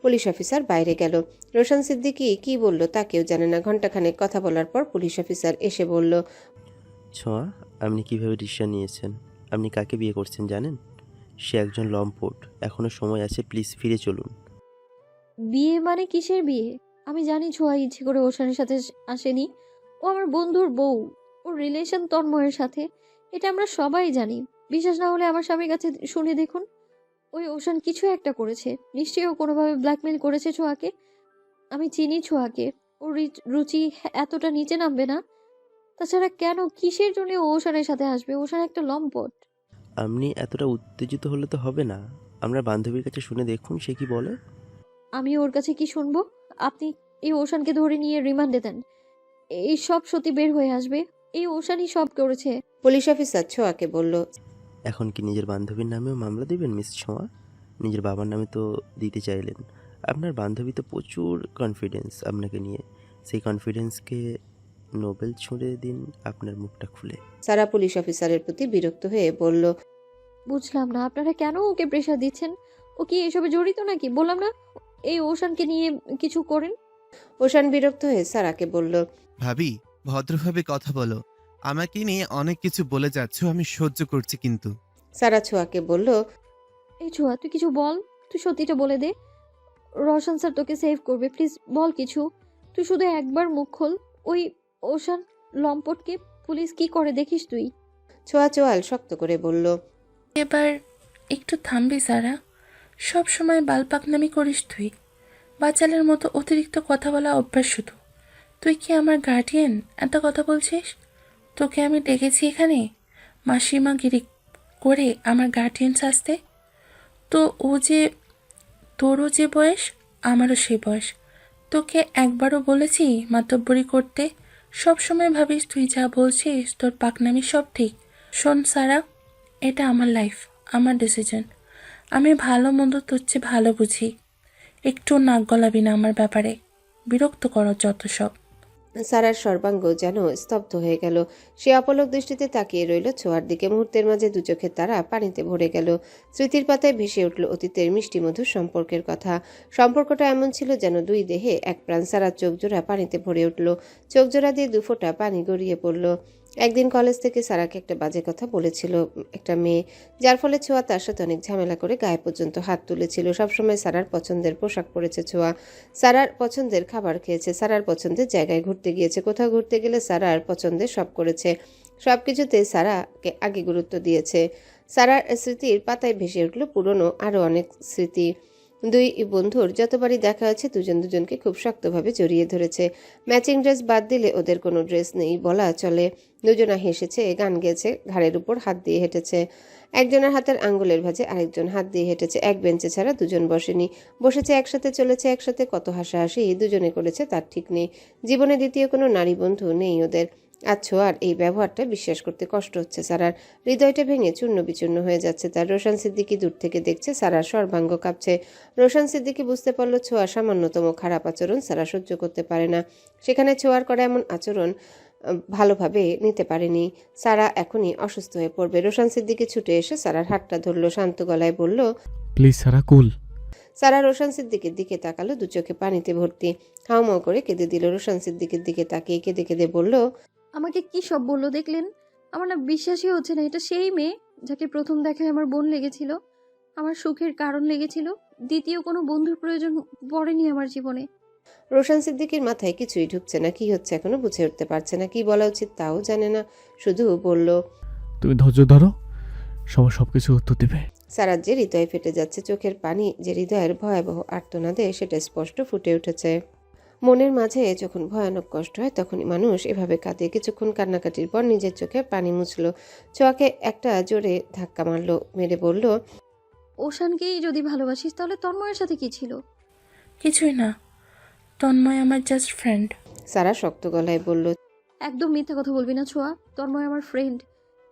পুলিশ অফিসার বাইরে গেল। রোশান সিদ্দিকী কি বলল তা কেউ জানে না। ঘণ্টাখানেক কথা বলার পর পুলিশ অফিসার এসে বলল, ছোঁয়া, আপনি কিভাবে ডিসিশন নিয়েছেন? আপনি কাকে বিয়ে করছেন জানেন? সে একজন লম্পট। এখনো সময় আছে, প্লিজ ফিরে চলুন। বিয়ে মানে কিসের বিয়ে? আমি জানি ছোঁয়া ইচ্ছে করে ওশানের সাথে আসেনি। ও আমার বন্ধুর বউ, ওর রিলেশন তন্ময়ের সাথে, এটা আমরা সবাই জানি। বিশ্বাস না হলে আমার স্বামীর কাছে শুনে দেখুন। ওই ওশান কিছু একটা করেছে, নিশ্চয়ই ও কোনোভাবে ব্ল্যাকমেল করেছে ছোঁয়াকে। আমি চিনি ছোঁয়াকে, ওর রুচি এতটা নিচে নামবে না। তাছাড়া কেন, কিসের জন্য ও ওশানের সাথে আসবে? ওশান একটা লম্পট। আপনি এতটা উত্তেজিত হলে তো হবে না। আমরা বান্ধবীর কাছে শুনে দেখুন সে কি বলে। আমি ওর কাছে কি শুনবো? আপনি এই ওশানকে ধরে নিয়ে রিমান্ডে দেন, এই সব সত্যি বের হয়ে আসবে। এই ওশানই সব করেছে। পুলিশ অফিসার ছোঁয়াকে বলল, এখন কি নিজের বান্ধবীর নামেও মামলা দেবেন মিস ছোঁয়া? নিজের বাবার নামে তো দিতে চাইলেন। আপনার বান্ধবী তো প্রচুর কনফিডেন্স আপনাকে নিয়ে। সেই কনফিডেন্সকে নোবেল ছুঁড়ে দিন আপনার মুখটা খুলে। সারা পুলিশ অফিসারের প্রতি বিরক্ত হয়ে বলল, বুঝলাম না আপনারা কেন ওকে প্রেশার দিচ্ছেন। ও কি এসবে জড়িত নাকি? বললাম না এই ওশানকে নিয়ে কিছু করেন। ওশান বিরক্ত হয়ে সারাকে বলল, ভাবি, ভদ্রভাবে কথা বলো। আমাকে নিয়ে অনেক কিছু বলে যাচ্ছ, আমি সহ্য করছি কিন্তু। সারা ছোঁয়াকে বলল, এই ছোঁয়া, তুই কিছু বল, তুই সত্যিটা বলে দে। রোশন স্যার তোকে সেভ করবে, প্লিজ বল কিছু। তুই শুধু একবার মুখ খোল। ওই ওশান লম্পটকে পুলিশ কি করে দেখিস তুই। ছোঁয়া চোয়াল শক্ত করে বলল, এবার একটু থামবি সারা? সব সময় বালপাকনামি করিস তুই। বাচালের মতো অতিরিক্ত কথা বলা অভ্যাস শুধু। তুই কি আমার গার্ডিয়ান এত কথা বলছিস? তোকে আমি ডেকেছি এখানে মাসিমাগিরি করে আমার গার্ডিয়ান সাজতে? তো তোরও যে বয়স আমারও সে বয়স। তোকে একবারও বলেছি মাতব্বরি করতে? সব সময় ভাবিস তুই যা বলছিস তোর পাকনামি সব ঠিক। শোন সারা, এটা আমার লাইফ, আমার ডিসিশন। আমি ভালো মন্দ তোর চেয়ে ভালো বুঝি। একটু নাক গলাবি না আমার ব্যাপারে। বিরক্ত করো যত সব। সারার সর্বাঙ্গ যেন স্তব্ধ হয়ে গেল। সে অপলক দৃষ্টিতে তাকিয়ে রইল ছোঁয়ার দিকে। মুহূর্তের মাঝে দু চোখের তারা পানিতে ভরে গেল। স্মৃতির পাতায় ভেসে উঠল অতীতের মিষ্টি মধুর সম্পর্কের কথা। সম্পর্কটা এমন ছিল যেন দুই দেহে এক প্রাণ। সারার চোখ জোড়া পানিতে ভরে উঠল, চোখ জোড়া দিয়ে দুফোঁটা পানি গড়িয়ে পড়ল। একদিন কলেজ থেকে সারাকে একটা বাজে কথা বলেছিল একটা মেয়ে, যার ফলে ছোঁয়া তার সাথে অনেক ঝামেলা করে গায়ে পর্যন্ত হাত তুলেছিল। সবসময় সারার পছন্দের পোশাক পরেছে ছোঁয়া, সারার পছন্দের খাবার খেয়েছে, সারার পছন্দের জায়গায় ঘুরতে গিয়েছে। কোথাও ঘুরতে গেলে সারার পছন্দের সব করেছে, সব কিছুতে সারাকে আগে গুরুত্ব দিয়েছে। সারার স্মৃতির পাতায় ভেসে উঠল পুরনো আরও অনেক স্মৃতি। দুই বন্ধুর যতবারই দেখা হয়েছে দুজন দুজনকে খুব শক্তভাবে জড়িয়ে ধরেছে। ম্যাচিং ড্রেস বাদ দিলে ওদের কোনো ড্রেস নেই বলা চলে। দুজনা হেসেছে, গান গেয়েছে, ঘাড়ের উপর হাত দিয়ে হেঁটেছে। একজনের হাতের আঙ্গুলের ভাঁজে আরেকজন হাত দিয়ে হেঁটেছে। এক বেঞ্চে ছাড়া দুজন বসেনি, বসেছে একসাথে, চলেছে একসাথে। কত হাসাহাসি দুজনে করেছে তার ঠিক নেই। জীবনে দ্বিতীয় কোনো নারী বন্ধু নেই ওদের। আজ ছোঁয়ার এই ব্যবহারটা বিশ্বাস করতে কষ্ট হচ্ছে সারার। হৃদয়টা ভেঙে চূর্ণ বিচূর্ণ হয়ে যাচ্ছে তার। রোশান সিদ্দিকী দূর থেকে দেখছে, সারার সর্বাঙ্গ কাঁপছে। রোশান সিদ্দিকী বুঝতে পারল ছোঁয়ার সামান্যতম খারাপ আচরণ সারা সহ্য করতে পারে না। সেখানে ছোঁয়ার করা এমন আচরণ ভালোভাবে নিতে পারেনি। সারা এখনই অসুস্থ হয়ে পড়বে। রোশান সিদ্দিকী ছুটে এসে সারার হাতটা ধরল, শান্ত গলায় বলল, প্লিজ সারা, কুল। সারা রোশন সিদ্দিকের দিকে তাকালো, দু চোখে পানিতে ভর্তি। হাউমাউ করে কেঁদে দিল। রোশন সিদ্দিকের দিকে তাকিয়ে কেঁদে কেঁদে বলল, আমাকে কি সব বললো দেখলেন? আমার না বিশ্বাসই হচ্ছে না এটা সেই মেয়ে যাকে প্রথম দেখায় আমার বোন লেগেছিল, আমার সুখের কারণ লেগেছিল। দ্বিতীয় কোনো বন্ধুর প্রয়োজন পড়েনি আমার জীবনে। রোশন সিদ্দিকের মাথায় কিছুই ঢুকছে না, কি হচ্ছে এখনো বুঝে উঠতে পারছে না, কি বলা উচিত তাও জানে না, শুধু বলল, তুমি ধৈর্য ধরো, সময় সবকিছু উত্তর দেবে। সারার যে হৃদয় ফেটে যাচ্ছে, চোখের পানি যে হৃদয়ের ভয়াবহ আর্তনাদে সেটা স্পষ্ট ফুটে উঠেছে। মনের মাঝে যখন ভয়ানক কষ্ট হয় তখনই মানুষ এভাবে কাঁদে। কিছুক্ষণ কান্নাকাটির পর নিজের চোখে পানি মুছল, ছোঁয়াকে একটা জোরে ধাক্কা মারলো, মেরে বলল, ওশানকেই যদি ভালোবাসিস তাহলে তন্ময়ের সাথে কি ছিল? কিছুই না, তন্ময় আমার জাস্ট ফ্রেন্ড। সারা শক্ত গলায় বলল, একদম মিথ্যা কথা বলবি না ছোঁয়া, তন্ময় আমার ফ্রেন্ড।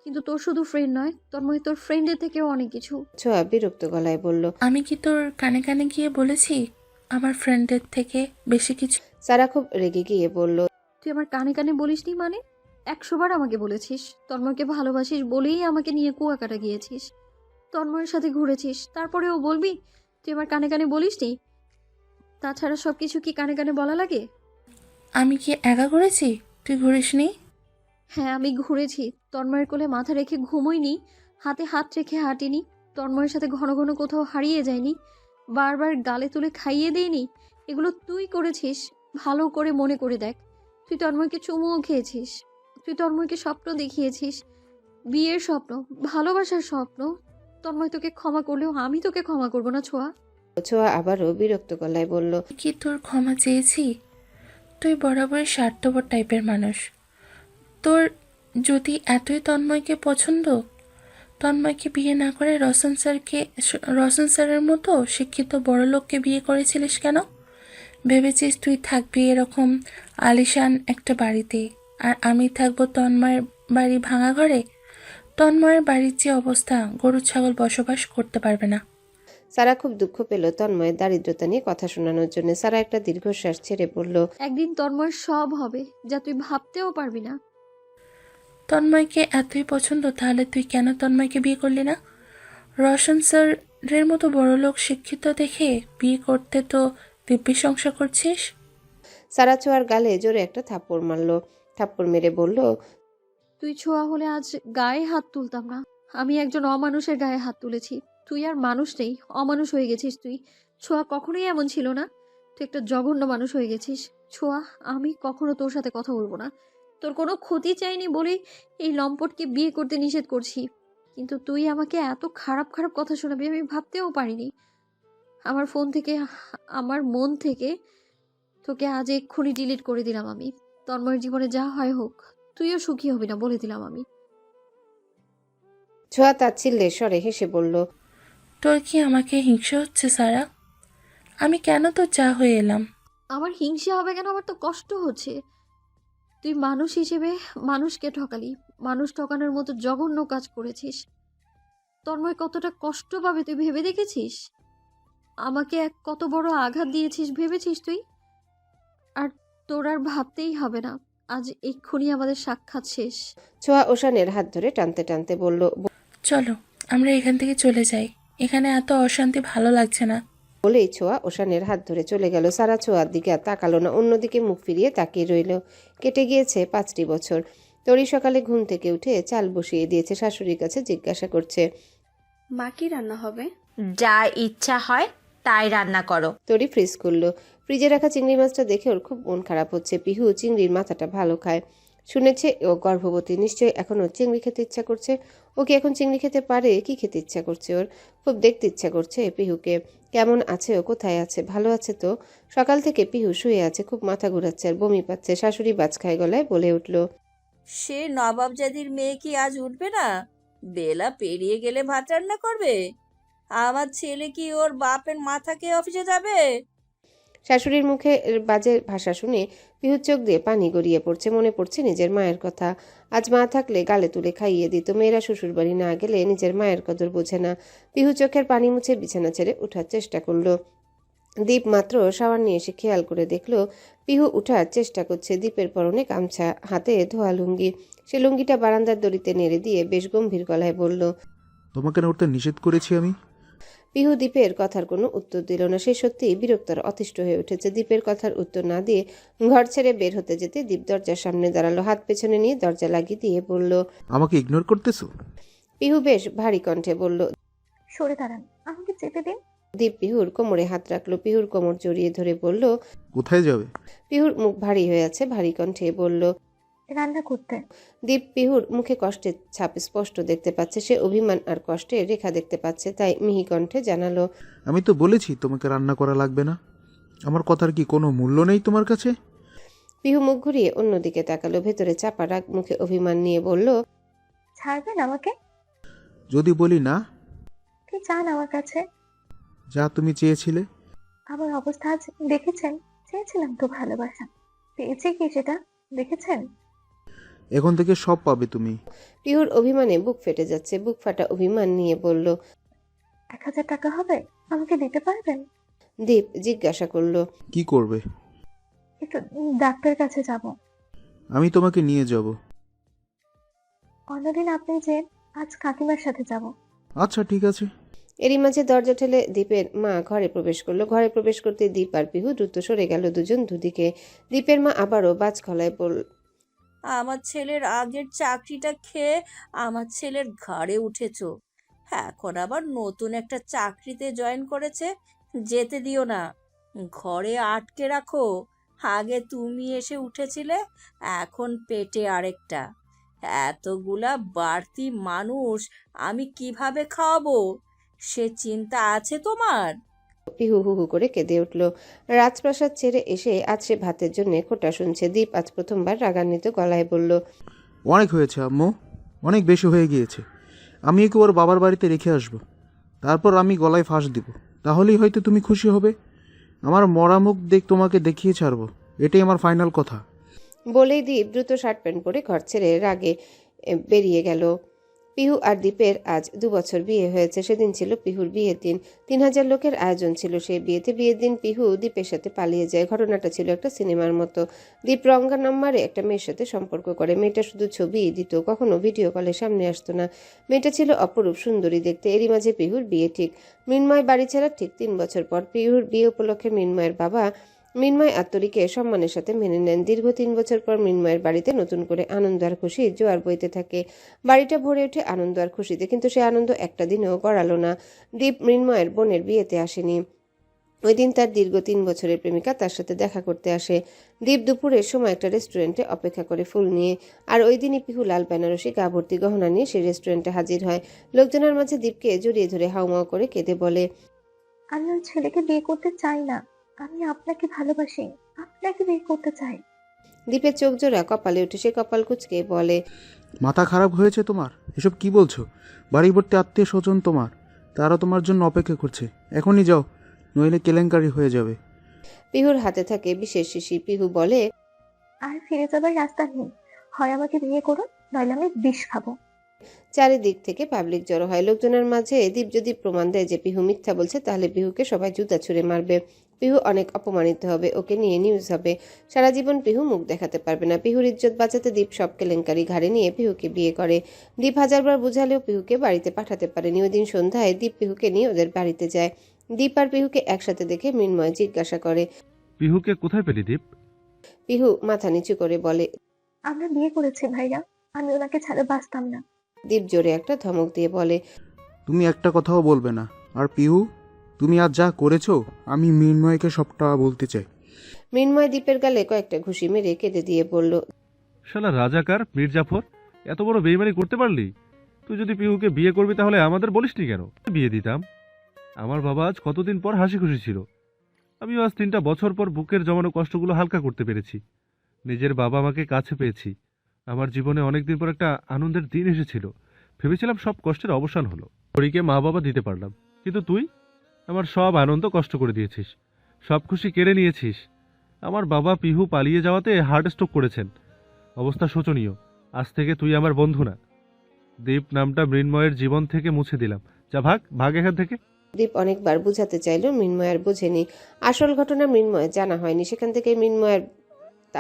কিন্তু তোর শুধু ফ্রেন্ড নয়, তন্ময় তোর ফ্রেন্ডের থেকেও অনেক কিছু। ছোঁয়া বিরক্ত গলায় বলল, আমি কি তোর কানে কানে গিয়ে বলেছি আমার ফ্রেন্ডের থেকে বেশি কিছু? সারা খুব রেগে গিয়ে বলল, তুই আমার কানে কানে বলিসনি মানে? 100 বার আমাকে বলেছিস তন্ময়কে ভালোবাসিস বলেই আমাকে নিয়ে কুয়াকাটা গিয়েছিস, তন্ময়ের সাথে ঘুরেছিস, তারপরেও বলবি তুই আমার কানে কানে বলিসনি? তাছাড়া সব কিছু কি কানে কানে বলা লাগে? আমি কি একা ঘুরেছি, তুই ঘুরিসনি? হ্যাঁ আমি ঘুরেছি, তন্ময়ের কোলে মাথা রেখে ঘুমোইনি, হাতে হাত রেখে হাঁটিনি, তন্ময়ের সাথে ঘন ঘন কোথাও হারিয়ে যায়নি, বারবার গালে তুলে খাইয়ে দেয়নি। এগুলো তুই করেছিস, ভালো করে মনে করে দেখ। তুই তন্ময়কে চুমুও খেয়েছিস, তুই তন্ময়কে স্বপ্ন দেখিয়েছিস, বিয়ের স্বপ্ন, ভালোবাসার স্বপ্ন। তন্ময় তোকে ক্ষমা করলেও আমি তোকে ক্ষমা করবো না ছোঁয়া। ছোঁয়া আবারও বিরক্ত গলায় বলল, কি তোর ক্ষমা চেয়েছি? তুই বরাবরই স্বার্থপর টাইপের মানুষ। তোর যদি এতই তন্ময়কে পছন্দ, তন্ময়কে বিয়ে না করে রসন স্যারের মতো শিক্ষিত বড়লোককে বিয়ে করেছিলিস কেন? ভেবেছিস তুই থাকবি এরকম আলিশান একটা বাড়িতে, আর আমি থাকবো তন্ময়ের বাড়ি ভাঙা ঘরে? তন্ময়ের বাড়ির যে অবস্থা, গরু ছাগল বসবাস করতে পারবে না। সারা খুব দুঃখ পেল তন্ময়ের দারিদ্রতা নিয়ে কথা শোনানোর জন্য। সারা একটা দীর্ঘশ্বাস ছেড়ে বলল, একদিন তন্ময়ের সব হবে যা তুই ভাবতেও পারবি না। তন্ময়কে এতই পছন্দ, তাহলে তুই কেন তন্ময়কে বিয়ে করলি না? রোশন স্যারের মতো বড়লোক শিক্ষিত দেখে বিয়ে করতে তো দিব্যি সংসার করছিস। সারা ছোঁয়ার গালে জোরে একটা থাপ্পড় মারল, থাপ্পড় মেরে বলল, তুই ছোঁয়া হলে আজ গায়ে হাত তুলতাম না। আমি একজন অমানুষের গায়ে হাত তুলেছি। তুই আর মানুষ নেই, অমানুষ হয়ে গেছিস তুই। ছোঁয়া কখনোই এমন ছিল না, তুই একটা জঘন্য মানুষ হয়ে গেছিস। ছোঁয়া, আমি কখনো তোর সাথে কথা বলবো না। তোর কোনো ক্ষতি চাইনি বলেই এই লম্পটকে বিয়ে করতে নিষেধ করছি, কিন্তু তুই আমাকে এত খারাপ খারাপ কথা শোনাবি আমি ভাবতেও পারিনি। আমার ফোন থেকে, আমার মন থেকে তোকে আজ এক্ষুনি ডিলিট করে দিলাম আমি। তন্ময়ের জীবনে যা হয় হোক, তুইও সুখী হবি না বলে দিলাম আমি। ছোঁয়া তাচ্ছিল্যের স্বরে হেসে বলল, তোর কি আমাকে হিংসা হচ্ছে সারা? আমি কেন তোর যা হয়ে এলাম? আমার হিংসা হবে কেন? আমার তো কষ্ট হচ্ছে। তুই মানুষ হিসেবে মানুষকে ঠকালি, মানুষ ঠকানোর মতো জঘন্য কাজ করেছিস। তন্ময় কতটা কষ্ট পাবে তুই ভেবে দেখেছিস? আমাকে এক কত বড় আঘাত দিয়েছিস ভেবেছিস তুই? আর তোর আর ভাবতেই হবে না, আজ এক্ষুনি আমাদের সাক্ষাৎ শেষ। ছোঁয়া ওশানের হাত ধরে টানতে টানতে বলল, চলো আমরা এখান থেকে চলে যাই, এখানে এত অশান্তি ভালো লাগছে না। বলেই ছোঁয়া ওশানের হাত ধরে চলে গেল। সারা ছোঁয়ার দিকে আর তাকালো না, অন্যদিকে মুখ ফিরিয়ে তাকিয়ে রইল। কেটে গিয়েছে 5টি বছর। তরি সকালে ঘুম থেকে উঠে চাল বসিয়ে দিয়েছে, শাশুড়ির কাছে জিজ্ঞাসা করছে, মা কি রান্না হবে? যা ইচ্ছা হয় তাই রান্না করো। তরি ফ্রিজ করলো। ফ্রিজে রাখা চিংড়ি মাছটা দেখে ওর খুব মন খারাপ হচ্ছে। পিহু চিংড়ির মাথাটা ভালো খায়, শুনেছে ও গর্ভবতী, নিশ্চয়ই এখন ওর চিংড়ি খেতে ইচ্ছা করছে। ও কি এখন চিংড়ি খেতে পারে? কি খেতে ইচ্ছা করছে ওর? খুব দেখতে ইচ্ছা করছে পিহুকে। কেমন আছে ও, কোথায় আছে? ভালো আছে তো? সকাল থেকে পিহু শুয়ে আছে, খুব মাথা ঘুরাচ্ছে আর বমি পাচ্ছে। শাশুড়ি বাজ খায় গলায় বলে উঠল, সে নবাবজাদির মেয়ে কি আজ উঠবে না? বেলা পেরিয়ে গেলে ভাত রান্না করবে? আমার ছেলে কি ওর বাপের মাথাকে অফিসে যাবে? শাশুড়ির মুখে বাজে ভাষা শুনে পিহুর চোখ দিয়ে পানি গড়িয়ে পড়ছে। মনে পড়ছে নিজের মায়ের কথা। আজ মা থাকলে গালে তুলে খাইয়ে দিত। মেয়েরা শ্বশুর বাড়ি না গেলে নিজের মায়ের কদর বোঝে না। পিহু চোখের পানি মুছে বিছানা ছেড়ে ওঠার চেষ্টা করলো। দীপ মাত্র শাওয়ার নিয়ে এসে খেয়াল করে দেখলো পিহু উঠার চেষ্টা করছে। দীপের পরনে গামছা, হাতে ধোয়া লুঙ্গি। সে লুঙ্গিটা বারান্দার দড়িতে নেড়ে দিয়ে বেশ গম্ভীর গলায় বলল, তোমাকে না উঠতে নিষেধ করেছি আমি। পিহু দীপের কথার কোনো উত্তর দিল না। সে সত্যিই বিরক্ত আর অতিষ্ঠ হয়ে উঠেছে। দীপের কথার উত্তর না দিয়ে ঘর ছেড়ে বের হতে যেতে দীপ দরজার সামনে দাঁড়ালো, হাত পেছনে নিয়ে দরজা লাগিয়ে দিয়ে বলল, আমাকে ইগনোর করতেছো? পিহু বেশ ভারী কণ্ঠে বলল। সরে দাঁড়ান, আমাকে যেতে দিন। দীপ পিহুর কোমরে হাত রাখলো, পিহুর কোমর জড়িয়ে ধরে বলল। কোথায় যাবে? পিহুর মুখ ভারী হয়ে আছে, ভারী কণ্ঠে বলল, রান্না করতে। দীপ পিহুর মুখে কষ্টের ছাপ স্পষ্ট দেখতে পাচ্ছে। সে অভিমান আর কষ্টের রেখা দেখতে পাচ্ছে, তাই মিহি কণ্ঠে জানালো, আমি তো বলেছি তোমাকে রান্না করা লাগবে না। আমার কথার কি কোনো মূল্য নেই তোমার কাছে? পিহু মুখ ঘুরিয়ে অন্যদিকে তাকালো, ভেতরে চাপা রাগ মুখে অভিমান নিয়ে বলল, ছাড়বেন আমাকে? যদি বলি না? কি চান আমার কাছে? যা তুমি চেয়েছিলে। আমার অবস্থা আজ দেখেছেন? চেয়েছিলাম তো ভালোবাসা, পেয়েছি কি সেটা দেখেছেন? এখন থেকে সব পাবে তুমি। পিহুর অভিমানে বুক ফেটে যাচ্ছে, বুক ফাটা অভিমান নিয়ে বলল, 1000 টাকা হবে, আমাকে দিতে পারবেন? দীপ জিজ্ঞাসা করলো, কি করবে? একটু ডাক্তার কাছে যাব। আমি তোমাকে নিয়ে যাব। অন্যদিন আপনি যে, আজ কাকিমার সাথে যাব। আচ্ছা ঠিক আছে। এরই মাঝে দরজা ঠেলে দীপের মা ঘরে প্রবেশ করলো। ঘরে প্রবেশ করতে দীপ আর পিহু দ্রুত সরে গেল দুজন দুদিকে। দীপের মা আবারও বাজ খলায় বলল, আমার ছেলের আগের চাকরিটা খেয়ে আমার ছেলের ঘাড়ে উঠেছো, এখন আবার নতুন একটা চাকরিতে জয়েন করেছে, যেতে দিও না, ঘরে আটকে রাখো। আগে তুমি এসে উঠেছিলে, এখন পেটে আরেকটা। এতগুলা বাড়তি মানুষ আমি কিভাবে খাওয়াবো, সে চিন্তা আছে তোমার? পিহু হু হু করে কেঁদে উঠল। রাজপ্রাসাদ ছেড়ে এসে আজ সে ভাতের জন্য খোটা শুনছে। দীপ আজ প্রথমবার রাগান্বিত গলায় বলল, অনেক হয়েছে আম্মু, অনেক বেশি হয়ে গিয়েছে। আমি একে ওর বাবার বাড়িতে রেখে আসব, তারপর আমি গলায় ফাঁস দিব, তাহলেই হয়তো তুমি খুশি হবে। আমার মরা মুখ তোমাকে দেখিয়ে ছাড়বো, এটাই আমার ফাইনাল কথা। বলেই দীপ দ্রুত শার্ট প্যান্ট পরে ঘর ছেড়ে রাগে বেরিয়ে গেল। পিহু আর দীপের আজ 2 বছর বিয়ে হয়েছে। সেদিন ছিল পিহুর বিয়ের দিন। 3000 লোকের আয়োজন ছিল সেই বিয়েতে। বিয়ের দিন পিহু দীপের সাথে পালিয়ে যায়। ঘটনাটা ছিল একটা সিনেমার মতো। দীপ রঙ্গা নাম্বারে একটা মেয়ের সাথে সম্পর্ক করে। মেয়েটা শুধু ছবিই দিত, কখনো ভিডিও কলে সামনে আসতো না। মেয়েটা ছিল অপরূপ সুন্দরী দেখতে। এরই মাঝে পিহুর বিয়ে ঠিক। মৃন্ময় বাড়ি ছাড়ার ঠিক 3 বছর পর পিহুর বিয়ে উপলক্ষে মৃন্ময়ের বাবা মৃন্ময় আত্মরিকে সম্মানের সাথে মেনে নেন। দীর্ঘ 3 বছর পর মৃন্ময়ের বাড়িতে নতুন করে আনন্দ আর খুশির জোয়ার বইতে থাকে। বাড়িটা ভরে ওঠে আনন্দ আর খুশিতে, কিন্তু সে আনন্দ একটা দিনেও গড়ালো না। দীপ মৃন্ময়ের বোনের বিয়েতে আসেনি। ওই দিন তার দীর্ঘ 3 বছরের প্রেমিকা তার সাথে দেখা করতে আসে। দীপ দুপুরের সময় একটা রেস্টুরেন্টে অপেক্ষা করে ফুল নিয়ে। আর ওই দিনই পিহু লাল বেনারসি গা ভর্তি গহনা নিয়ে সেই রেস্টুরেন্টে হাজির হয়। লোকজনের মাঝে দীপকে জড়িয়ে ধরে হাউমাউ করে কেঁদে বলে, আমি ওই ছেলেকে বিয়ে করতে চাই না, আমি আপনাকে ভালোবাসি, আপনাকে বিয়ে করতে চাই। দীপের চোখ জোড়া কপালে উঠে সে কপাল কুঁচকে বলে, মাথা খারাপ হয়েছে তোমার? এসব কি বলছো? বাড়ি ভর্তি আত্মীয় স্বজন তোমার, তারা তোমার জন্য অপেক্ষা করছে। এখনই যাও, নইলে কেলেঙ্কারি হয়ে যাবে। পিহুর হাতে থাকে বিশেষ শিশি। পিহু বলে, আর ফিরে যাবার রাস্তা নেই, হয় আমাকে বিয়ে করুন, নইলে আমি বিষ খাবো। চারিদিক থেকে পাবলিক জড়ো হয়। লোকজনের মাঝে দীপ যদি প্রমাণ দেয় যে পিহু মিথ্যা বলছে, তাহলে পিহুকে সবাই জুতা ছুঁড়ে মারবে। পিহু অনেক অপমানিত হবে, ওকে নিয়ে নিউজ হবে। সারা জীবন পিহু মুখ দেখাতে পারবে না। পিহুর ইজ্জত বাঁচাতে দীপ সব কেলেঙ্কারি ঘাড়ে নিয়ে পিহুকে বিয়ে করে। দীপ হাজারবার বুঝালেও পিহুকে বাড়িতে পাঠাতে পারেনি। ওই দিন সন্ধ্যায় দীপ পিহুকে নিয়ে ওদের বাড়িতে যায়। দীপ আর পিহুকে একসাথে দেখে মৃন্ময় জিজ্ঞাসা করে, পিহুকে কোথায় পেলি দীপ? পিহু মাথা নিচু করে বলে, আমরা বিয়ে করেছি ভাইয়া, আমি ওনাকে ছাড়া বাঁচতাম না। দীপ জোরে একটা ধমক দিয়ে বলে, তুমি একটা কথাও বলবে না। আর পিহু, তুমি আজ যা করেছো, আমি মৃন্ময়কে সবটা বলতে চাই। মৃন্ময় দীপের গালে কয়েকটা ঘুষি মেরে কেটে দিয়ে বলল, শালা রাজাকার মির্জাফর, এত বড় বেইমানি করতে পারলি? তুই যদি পিহুকে বিয়ে করবি তাহলে আমাদের বলিসনি কেন? বিয়ে দিতাম। আমার বাবা আজ কতদিন পর হাসি খুশি ছিল। আমিও আজ 3টা বছর পর বুকের জমানো কষ্টগুলো হালকা করতে পেরেছি। নিজের বাবা মাকে কাছে পেয়েছি। আমার জীবনে অনেকদিন পর একটা আনন্দের দিন এসেছিল। ভেবেছিলাম সব কষ্টের অবসান হলো, পরীকে মা বাবা দিতে পারলাম। কিন্তু তুই আমার সব আনন্দ কষ্ট করে দিয়েছিস, সব খুশি কেড়ে নিয়েছিস। আমার বাবা পিহু পালিয়ে যাওয়াতে হার্ট স্ট্রোক করেছেন। অবস্থা শোচনীয়। আজ থেকে তুই আমার বন্ধু না। দীপ নামটা মৃন্ময়ের জীবন থেকে মুছে দিলাম। যা ভাগ ভাগ এখান থেকে। দীপ অনেকবার বুঝাতে চাইলেও মৃন্ময় আর বোঝেনি। আসল ঘটনা মৃন্ময় জানা হয়নি। সেখান থেকে মৃন্ময়ের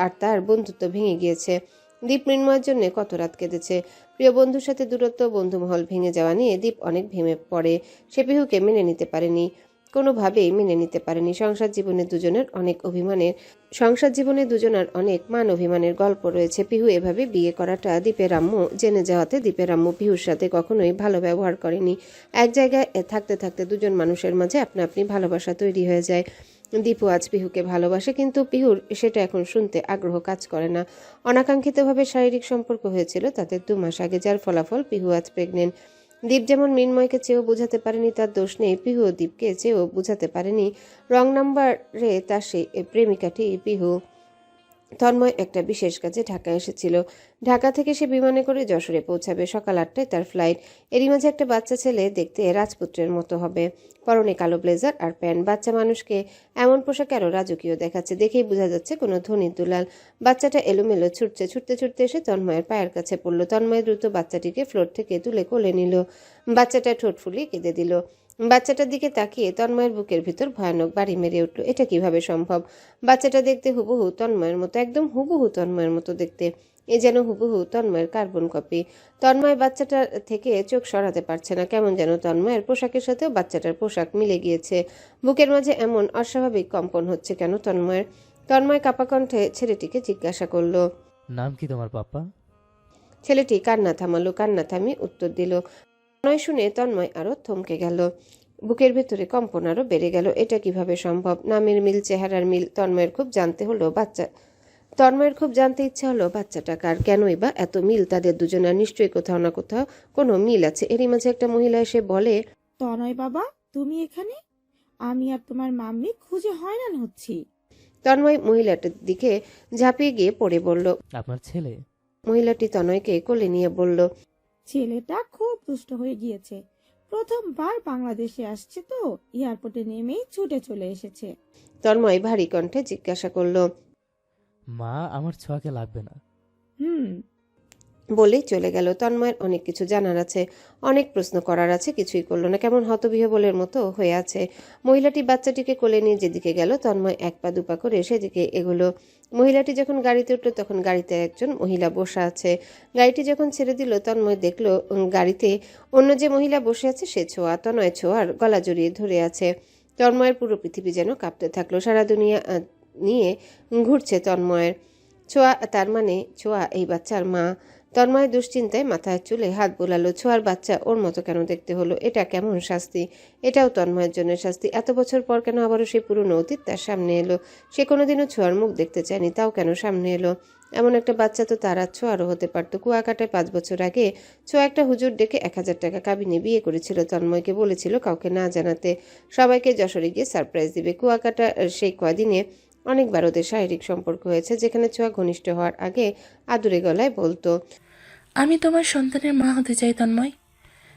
আর তার বন্ধুত্ব ভেঙে গিয়েছে। দীপ মৃন্ময়ের জন্য কত রাত কেঁদেছে। প্রিয় বন্ধুর সাথে দূরত্ব, বন্ধুমহল ভেঙে যাওয়া নিয়ে দীপ অনেক ভেঙে পড়ে। সে পিহুকে মেনে নিতে পারেনি, কোনোভাবেই মেনে নিতে পারেনি। সংসার জীবনে দুজনের অনেক মান অভিমানের গল্প রয়েছে। পিহু এভাবে বিয়ে করাটা দীপের আম্মু জেনে যাওয়াতে দীপের আম্মু পিহুর সাথে কখনোই ভালো ব্যবহার করেনি। এক জায়গায় থাকতে থাকতে দুজন মানুষের মাঝে আপনা আপনি ভালোবাসা তৈরি হয়ে যায়। দীপু আজ পিহুকে ভালোবাসে, কিন্তু পিহুর সেটা এখন শুনতে আগ্রহ কাজ করে না। অনাকাঙ্ক্ষিতভাবে শারীরিক সম্পর্ক হয়েছিল তাদের 2 মাস আগে, যার ফলাফল পিহু আজ প্রেগনেন্ট। দীপ যেমন মৃন্ময়কে চেয়েও বোঝাতে পারেনি তার দোষ নেই, পিহুও দীপকে চেয়েও বোঝাতে পারেনি রং নাম্বারে তার সেই প্রেমিকাটি পিহু। তন্ময় একটা বিশেষ কাজে ঢাকা এসেছিল। ঢাকা থেকে সে বিমানে করে যশোরে পৌঁছাবে। সকাল 8টায় তার ফ্লাইট। এরই মাঝে একটা বাচ্চা ছেলে, দেখতে রাজপুত্রের মতো হবে, পরনে কালো ব্লেজার আর প্যান্ট। বাচ্চা মানুষকে এমন পোশাকে আরো রাজকীয় দেখাচ্ছে, দেখেই বোঝা যাচ্ছে কোনো ধনী দুলাল। বাচ্চাটা এলোমেলো ছুটতে ছুটতে এসে তন্ময়ের পায়ের কাছে পড়ল। তন্ময় দ্রুত বাচ্চাটিকে ফ্লোর থেকে তুলে কোলে নিল। বাচ্চাটা ঠোঁট ফুলিয়ে কেঁদে দিল। বাচ্চাটার দিকে তাকিয়ে তন্ময়ের বুকের ভিতর ভয়ানক বাড়ি মেরে উঠল। এটা কিভাবে সম্ভব? বাচ্চাটা দেখতে হুবহু তন্ময়ের মতো, একদম হুবহু তন্ময়ের মতো দেখতে। এ যেন হুবহু তন্ময়ের কার্বন কপি। তন্ময় বাচ্চাটার থেকে চোখ সরাতে পারছে না। কেমন যেন তন্ময়ের পোশাকের সাথেও বাচ্চাটার পোশাক মিলে গিয়েছে। বুকের মাঝে এমন অস্বাভাবিক কম্পন হচ্ছে কেন তন্ময়ের? তন্ময় কাপা কণ্ঠে ছেলেটিকে জিজ্ঞাসা করল, নাম কি তোমার পাপ্পা? ছেলেটি কান্না থামালো। কান্না থামিয়ে উত্তর দিল। নয় শুনে তন্ময় আরো থমকে গেল। বুকের ভেতরে কম্পন আরো বেড়ে গেল। এটা কিভাবে সম্ভব? নামের মিল, চেহারার মিল। তন্ময়ের খুব জানতে ইচ্ছা হলো বাচ্চাটা কার, কেনই বা এত মিল তাদের দুজনের। নিশ্চয়ই কোথাও না কোথাও কোনো মিল আছে। এরই মাঝে একটা মহিলা এসে বলে, তনয় বাবা, তুমি এখানে? আমি আর তোমার মাম্মি খুঁজে হয়রান হচ্ছি। তন্ময় মহিলাটির দিকে ঝাঁপিয়ে গিয়ে পড়ে বলল। আপনার ছেলে? মহিলাটি তনয়কে কোলে নিয়ে বলল, ছেলেটা খুব দুষ্ট হয়ে গিয়েছে। প্রথমবার বাংলাদেশে আসছে তো, এয়ারপোর্টে নেমেই ছুটে চলে এসেছে। তন্ময় ভারী কণ্ঠে জিজ্ঞাসা করল, মা, আমার ছোঁয়াকে লাগবে না। বলেই চলে গেল। তন্ময়ের অনেক কিছু জানার আছে, অনেক প্রশ্ন করার আছে, কিছুই করলো না। কেমন হতবিহ্বলের মতো হয়ে আছে। মহিলাটি বাচ্চাটিকে কোলে নিয়ে যেদিকে গেল, তন্ময় 1 পা 2 পা করে সেদিকে এগোলো। মহিলাটি যখন গাড়িতে উঠল তখন গাড়িতে একজন মহিলা বসে আছে। গাড়িটি যখন ছেড়ে দিল, তন্ময় দেখলো গাড়িতে অন্য যে মহিলা বসে আছে সে ছোঁয়া। তন্ময় ছোঁয়ার গলা জড়িয়ে ধরে আছে। তন্ময়ের পুরো পৃথিবী যেন কাঁপতে থাকলো। সারা দুনিয়া নিয়ে ঘুরছে তন্ময়ের। ছোঁয়া, তার মানে ছোঁয়া এই বাচ্চার মা। তন্ময় দুশ্চিন্তায় মাথায় চুলে হাত বোলালো। ছোঁয়ার বাচ্চা ওর মতো কেন দেখতে হলো? এটা কেমন শাস্তি? এটাও তন্ময়ের জন্য শাস্তি। এত বছর পর কেন আবারও সেই পুরনো অতীত তার সামনে এলো? সে কোনোদিনও ছোঁয়ার মুখ দেখতে চায়নি, তাও কেন সামনে এলো? এমন একটা বাচ্চা তো তার আর ছোঁয়ারও হতে পারত। কুয়াকাটায় 5 বছর আগে ছোঁয়া একটা হুজুর ডেকে 1000 টাকা কাবিনে বিয়ে করেছিল। তন্ময়কে বলেছিল কাউকে না জানাতে, সবাইকে যশোরে গিয়ে সারপ্রাইজ দিবে। কুয়াকাটা সেই কয়দিনে অনেকবার ওদের শারীরিক সম্পর্ক হয়েছে, যেখানে ছোঁয়া ঘনিষ্ঠ হওয়ার আগে আদুরে গলায় বলতো, আমি তোমার সন্তানের মা হতে চাই তন্ময়,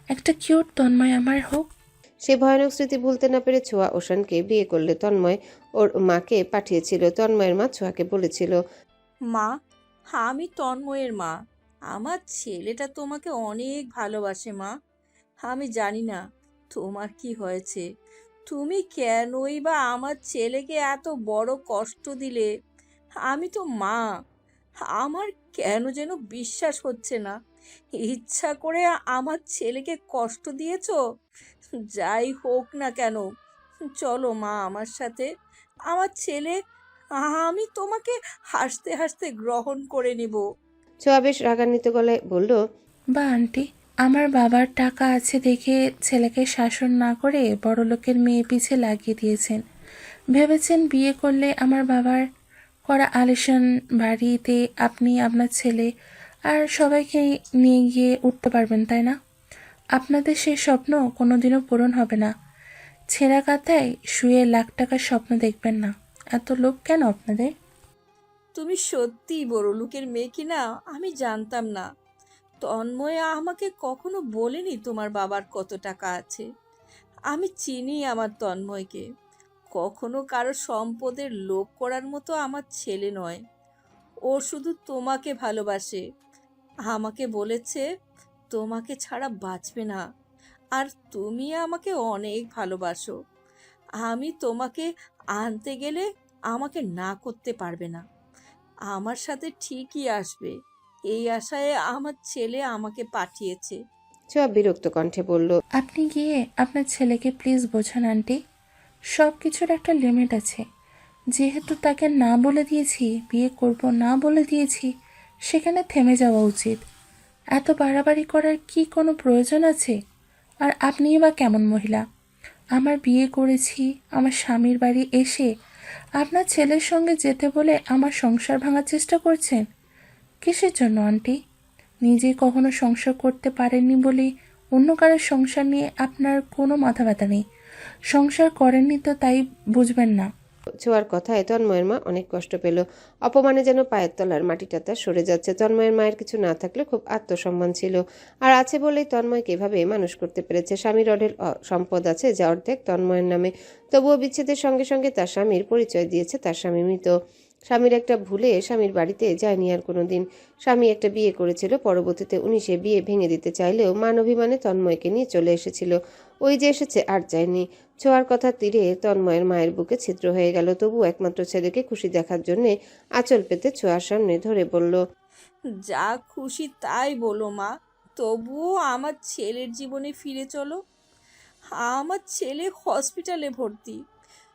একটা কিউট তন্ময় আমার হোক। সে ভয়ানক স্মৃতি ভুলতে না পেরে ছোঁয়া ওশানকে বিয়ে করলে। তন্ময় ওর মাকে পাঠিয়েছিল। তন্ময়ের মা ছোঁয়াকে বলেছিল, মা, আমি তন্ময়ের মা। আমার ছেলেটা তোমাকে অনেক ভালোবাসে মা। আমি জানি না তোমার কি হয়েছে, তুমি কেনই বা আমার ছেলেকে এত বড় কষ্ট দিলে। আমি তো মা, আমার কেন যেন বিশ্বাস হচ্ছে না ইচ্ছা করে আমার ছেলেকে কষ্ট দিয়েছো। যাই হোক না কেন, চলো মা আমার সাথে। আমার ছেলে, আমি তোমাকে হাসতে হাসতে গ্রহণ করে নিব। ছোঁয়া বেশ রাগান্বিত গলায় বলল, বা আন্টি, আমার বাবার টাকা আছে দেখে ছেলেকে শাসন না করে বড়লোকের মেয়ে পিছে লাগিয়ে দিয়েছেন। ভেবেছেন বিয়ে করলে আমার বাবার করা আলিশান বাড়িতে আপনি, আপনার ছেলে আর সবাইকে নিয়ে গিয়ে উঠতে পারবেন, তাই না? আপনাদের সেই স্বপ্ন কোনোদিনও পূরণ হবে না। ছেঁড়া কাঁথায় শুয়ে লাখ টাকার স্বপ্ন দেখবেন না। এত লোভ কেন আপনাদের? তুমি সত্যিই বড় লোকের মেয়ে কিনা আমি জানতাম না। তন্ময় আমাকে কখনো বলেনি তোমার বাবার কত টাকা আছে। আমি চিনি আমার তন্ময়কে। কখনো কারো সম্পদের লোভ করার মতো আমার ছেলে নয়। ও শুধু তোমাকে ভালোবাসে। আমাকে বলেছে তোমাকে ছাড়া বাঁচবে না, আর তুমি আমাকে অনেক ভালোবাসো। আমি তোমাকে আনতে গেলে আমাকে না করতে পারবে না। আমার সাথে ঠিকই আসবে। এই আশায় আমার ছেলে আমাকে পাঠিয়েছে। ছোঁয়া বিরক্ত কণ্ঠে বলল, আপনি গিয়ে আপনার ছেলেকে প্লিজ বোঝান আন্টি, সব কিছুর একটা লিমিট আছে। যেহেতু তাকে না বলে দিয়েছি, বিয়ে করব না বলে দিয়েছি, সেখানে থেমে যাওয়া উচিত। এত বাড়াবাড়ি করার কি কোনো প্রয়োজন আছে? আর আপনিই বা কেমন মহিলা? আমার বিয়ে করেছি, আমার স্বামীর বাড়ি এসে আপনার ছেলের সঙ্গে যেতে বলে আমার সংসার ভাঙার চেষ্টা করছেন। কিসের জন্য আন্টি? নিজে কখনো সংসার করতে পারেননি বলে অন্য কারোর সংসার নিয়ে আপনার কোনো মাথা ব্যথা নেই। সংসার করেননি তো তাই বুঝবেন না। ছোঁয়ার কথায় তন্ময়ের মা অনেক কষ্ট পেল। অপমানে যেন পায়ের তলার মাটিটা তার সরে যাচ্ছে। তন্ময়ের মায়ের কিছু না থাকলে খুব আত্মসম্মান ছিল, আর আছে বলেই তন্ময়কে এভাবে মানুষ করতে পেরেছে। স্বামীর অঢেল সম্পদ আছে, যা অর্ধেক তন্ময়ের নামে। তবুও বিচ্ছেদের সঙ্গে সঙ্গে তার স্বামীর পরিচয় দিয়েছে তার স্বামী মৃত। স্বামীর একটা ভুলে স্বামীর বাড়িতে যায়নি আর কোনোদিন। স্বামী একটা বিয়ে করেছিল, পরবর্তীতে উনি সে বিয়ে ভেঙে দিতে চাইলেও মান অভিমানে তন্ময়কে নিয়ে চলে এসেছিল। ওই যে এসেছে আর যায়নি। ছোঁয়ার কথা তীরে তন্ময়ের মায়ের বুকে ছিদ্র হয়ে গেল। তবু একমাত্র ছেলেকে খুশি দেখার জন্যে আঁচল পেতে ছোঁয়ার সামনে ধরে বলল, যা খুশি তাই বলো মা, তবুও আমার ছেলের জীবনে ফিরে চলো। আমার ছেলে হসপিটালে ভর্তি,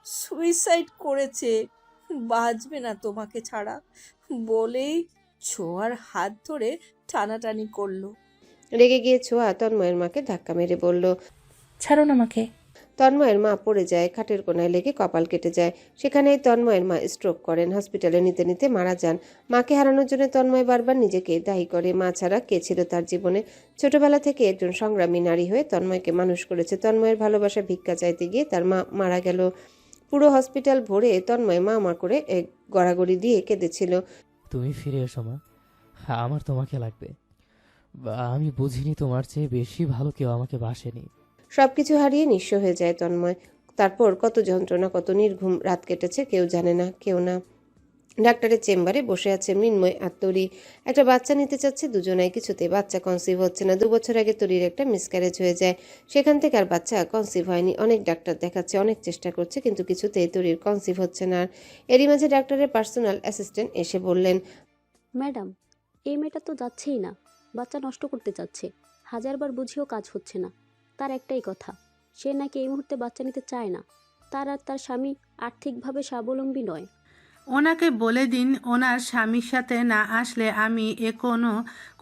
সুইসাইড করেছে, বাঁচবে না তোমাকে ছাড়া বলেই ছোঁয়ার হাত ধরে টানাটানি করলো। রেগে গিয়ে ছোঁয়া তন্ময়ের মাকে ধাক্কা মেরে বলল, ছাড়ুন আমাকে। তন্ময়ের মা পড়ে যায়, খাটের কোনায় লেগে কপাল কেটে যায়। সেখানেই তন্ময়ের মা স্ট্রোক করেন, হসপিটালে নিতে নিতে মারা যান। মাকে হারানোর জন্য তন্ময় বারবার নিজেকে দায়ী করে। মা ছাড়া কে ছিল তার জীবনে? ছোটবেলা থেকে একজন সংগ্রামী নারী হয়ে তন্ময়কে মানুষ করেছে। তন্ময়ের ভালোবাসা ভিক্ষা চাইতে গিয়ে তার মা মারা গেল। পুরো হসপিটাল ভরে তন্ময় মা করে গড়াগড়ি দিয়ে কেঁদেছিল। তুমি ফিরে এসো মা, আমার তোমাকে লাগবে। আমি বুঝিনি তোমার চেয়ে বেশি ভালো কেউ আমাকে বাসেনি। সবকিছু হারিয়ে নিঃস্ব হয়ে যায় তন্ময়। তারপর কত যন্ত্রণা, কত নির্ঘুম রাত কেটেছে কেউ জানে না, কেউ না। ডাক্তারের চেম্বারে বসে আছে মৃন্ময় আর তরি। একটা বাচ্চা নিতে চাচ্ছে দুজনাই, কিছুতে বাচ্চা কনসিভ হচ্ছে না। 2 বছর আগে তরির একটা মিসক্যারেজ হয়ে যায়, সেখান থেকে আর বাচ্চা কনসিভ হয়নি। অনেক ডাক্তার দেখাচ্ছে, অনেক চেষ্টা করছে, কিন্তু কিছুতেই তরির কনসিভ হচ্ছে না। আর এরই মাঝে ডাক্তারের পার্সোনাল অ্যাসিস্ট্যান্ট এসে বললেন, ম্যাডাম, এই মেয়েটা তো যাচ্ছেই না, বাচ্চা নষ্ট করতে চাচ্ছে। হাজারবার বুঝিয়েও কাজ হচ্ছে না। তার একটাই কথা, সে নাকি এই মুহূর্তে বাচ্চা নিতে চায় না। তার আর তার স্বামী আর্থিকভাবে স্বাবলম্বী নয়। ওনাকে বলে দিন ওনার স্বামীর সাথে না আসলে আমি কোনো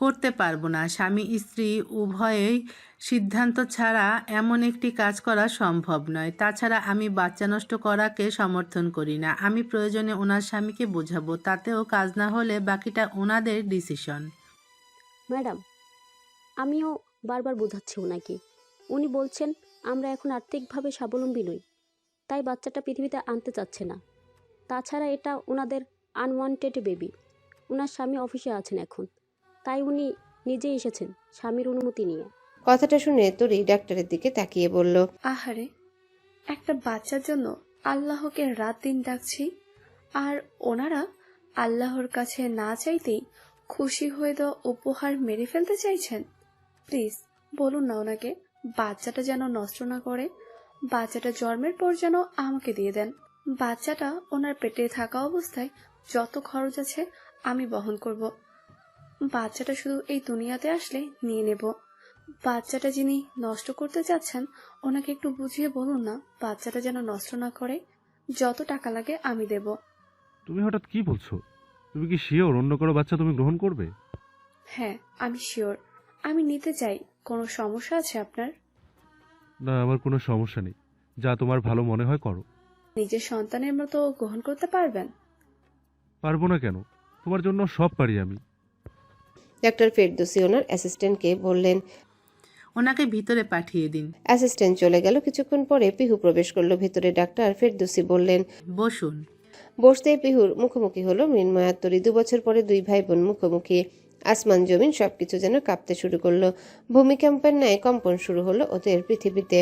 করতে পারবো না। স্বামী স্ত্রী উভয়েই সিদ্ধান্ত ছাড়া এমন একটি কাজ করা সম্ভব নয়। তাছাড়া আমি বাচ্চা নষ্ট করাকে সমর্থন করি না। আমি প্রয়োজনে ওনার স্বামীকে বোঝাবো, তাতেও কাজ না হলে বাকিটা ওনাদের ডিসিশন। ম্যাডাম, আমিও বারবার বোঝাচ্ছি ওনাকে। উনি বলছেন আমরা এখন আর্থিকভাবে স্বাবলম্বী নই, তাই বাচ্চাটা পৃথিবীতে আনতে চাচ্ছে না। তাছাড়া এটা ওনাদের আনওয়ান্টেড বেবি। ওনার স্বামী অফিসে আছেন এখন, তাই উনি নিজেই এসেছেন স্বামীর অনুমতি নিয়ে। কথাটা শুনে তরি ডাক্তারের দিকে তাকিয়ে বলল, আহারে, একটা বাচ্চার জন্য আল্লাহকে রাত দিন ডাকছি, আর ওনারা আল্লাহর কাছে না চাইতেই খুশি হয়ে দেওয়া উপহার মেরে ফেলতে চাইছেন। প্লিজ বলুন না ওনাকে বাচ্চাটা যেন নষ্ট না করে। বাচ্চাটা জন্মের পর যেন আমাকে দিয়ে দেন। বাচ্চাটা ওনার পেটে থাকা অবস্থায় যত খরচ আছে আমি বহন করব। বাচ্চাটা শুধু এই দুনিয়াতে আসলে নিয়ে নেব। বাচ্চাটা যিনি নষ্ট করতে চাচ্ছেন ওনাকে একটু বুঝিয়ে বলুন না বাচ্চাটা যেন নষ্ট না করে। যত টাকা লাগে আমি দেব। তুমি হঠাৎ কি বলছো? তুমি কি শিওর অন্য কারো বাচ্চা তুমি গ্রহণ করবে? হ্যাঁ, আমি শিওর, আমি নিতে চাই। কোনো সমস্যা আছে আপনার? না, আমার কোনো সমস্যা নেই, যা তোমার ভালো মনে হয় করো। নিজের সন্তানের মতো গ্রহণ করতে পারবেন? পারবো না কেন? তোমার জন্য সব পারি আমি। ডাক্তার ফেরদৌসী ওনার অ্যাসিস্ট্যান্টকে বললেন, ওনাকে ভিতরে পাঠিয়ে দিন। অ্যাসিস্ট্যান্ট চলে গেল। কিছুক্ষণ পরে পিহু প্রবেশ করলো ভেতরে। ডাক্তার ফেরদৌসী বললেন, বসুন। বসতেই পিহুর মুখোমুখি হলো মৃন্ময় আর তরি। 2 বছর পরে 2 ভাই বোন মুখোমুখি। আসমান জমিন সবকিছু যেন কাঁপতে শুরু করলো। ভূমিকম্পের ন্যায় কম্পন শুরু হলো ওদের পৃথিবীতে।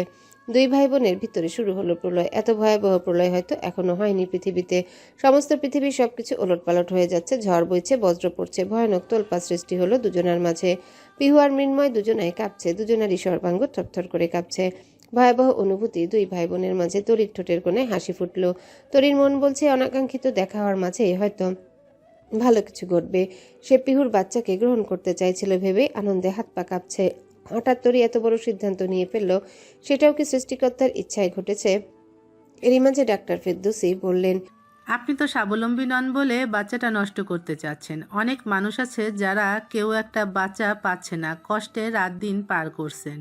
2 ভাই বোনের ভিতরে শুরু হলো প্রলয়। এত ভয়াবহ প্রলয় হয়তো এখনো হয়নি পৃথিবীতে। সমস্ত পৃথিবীর সবকিছু ওলটপালট হয়ে যাচ্ছে, ঝড় বইছে, বজ্র পড়ছে, ভয়ানক তোলপা সৃষ্টি হলো দুজনার মাঝে। পিহু আর মৃন্ময় দুজনাই কাঁপছে, দুজনারই সর্বাঙ্গ থরথর করে কাঁপছে। ভয়াবহ অনুভূতি 2 ভাই বোনের মাঝে। তরির ঠোঁটের কোণে হাসি ফুটল। তরির মন বলছে অনাকাঙ্ক্ষিত দেখা হওয়ার মাঝে হয়তো ভালো কিছু ঘটবে। সে পিহুর বাচ্চাকে গ্রহণ করতে চাইছিল ভেবে আনন্দে হাত পা কাঁপছে। হঠাৎ তরি এত বড় সিদ্ধান্ত নিয়ে ফেলল, সেটাও কি সৃষ্টিকর্তার ইচ্ছায় ঘটেছে? এরই মাঝে ডাক্তার ফেরদৌসী বললেন, আপনি তো স্বাবলম্বী নন বলে বাচ্চাটা নষ্ট করতে চাচ্ছেন। অনেক মানুষ আছে যারা কেউ একটা বাচ্চা পাচ্ছে না, কষ্টে রাত দিন পার করছেন।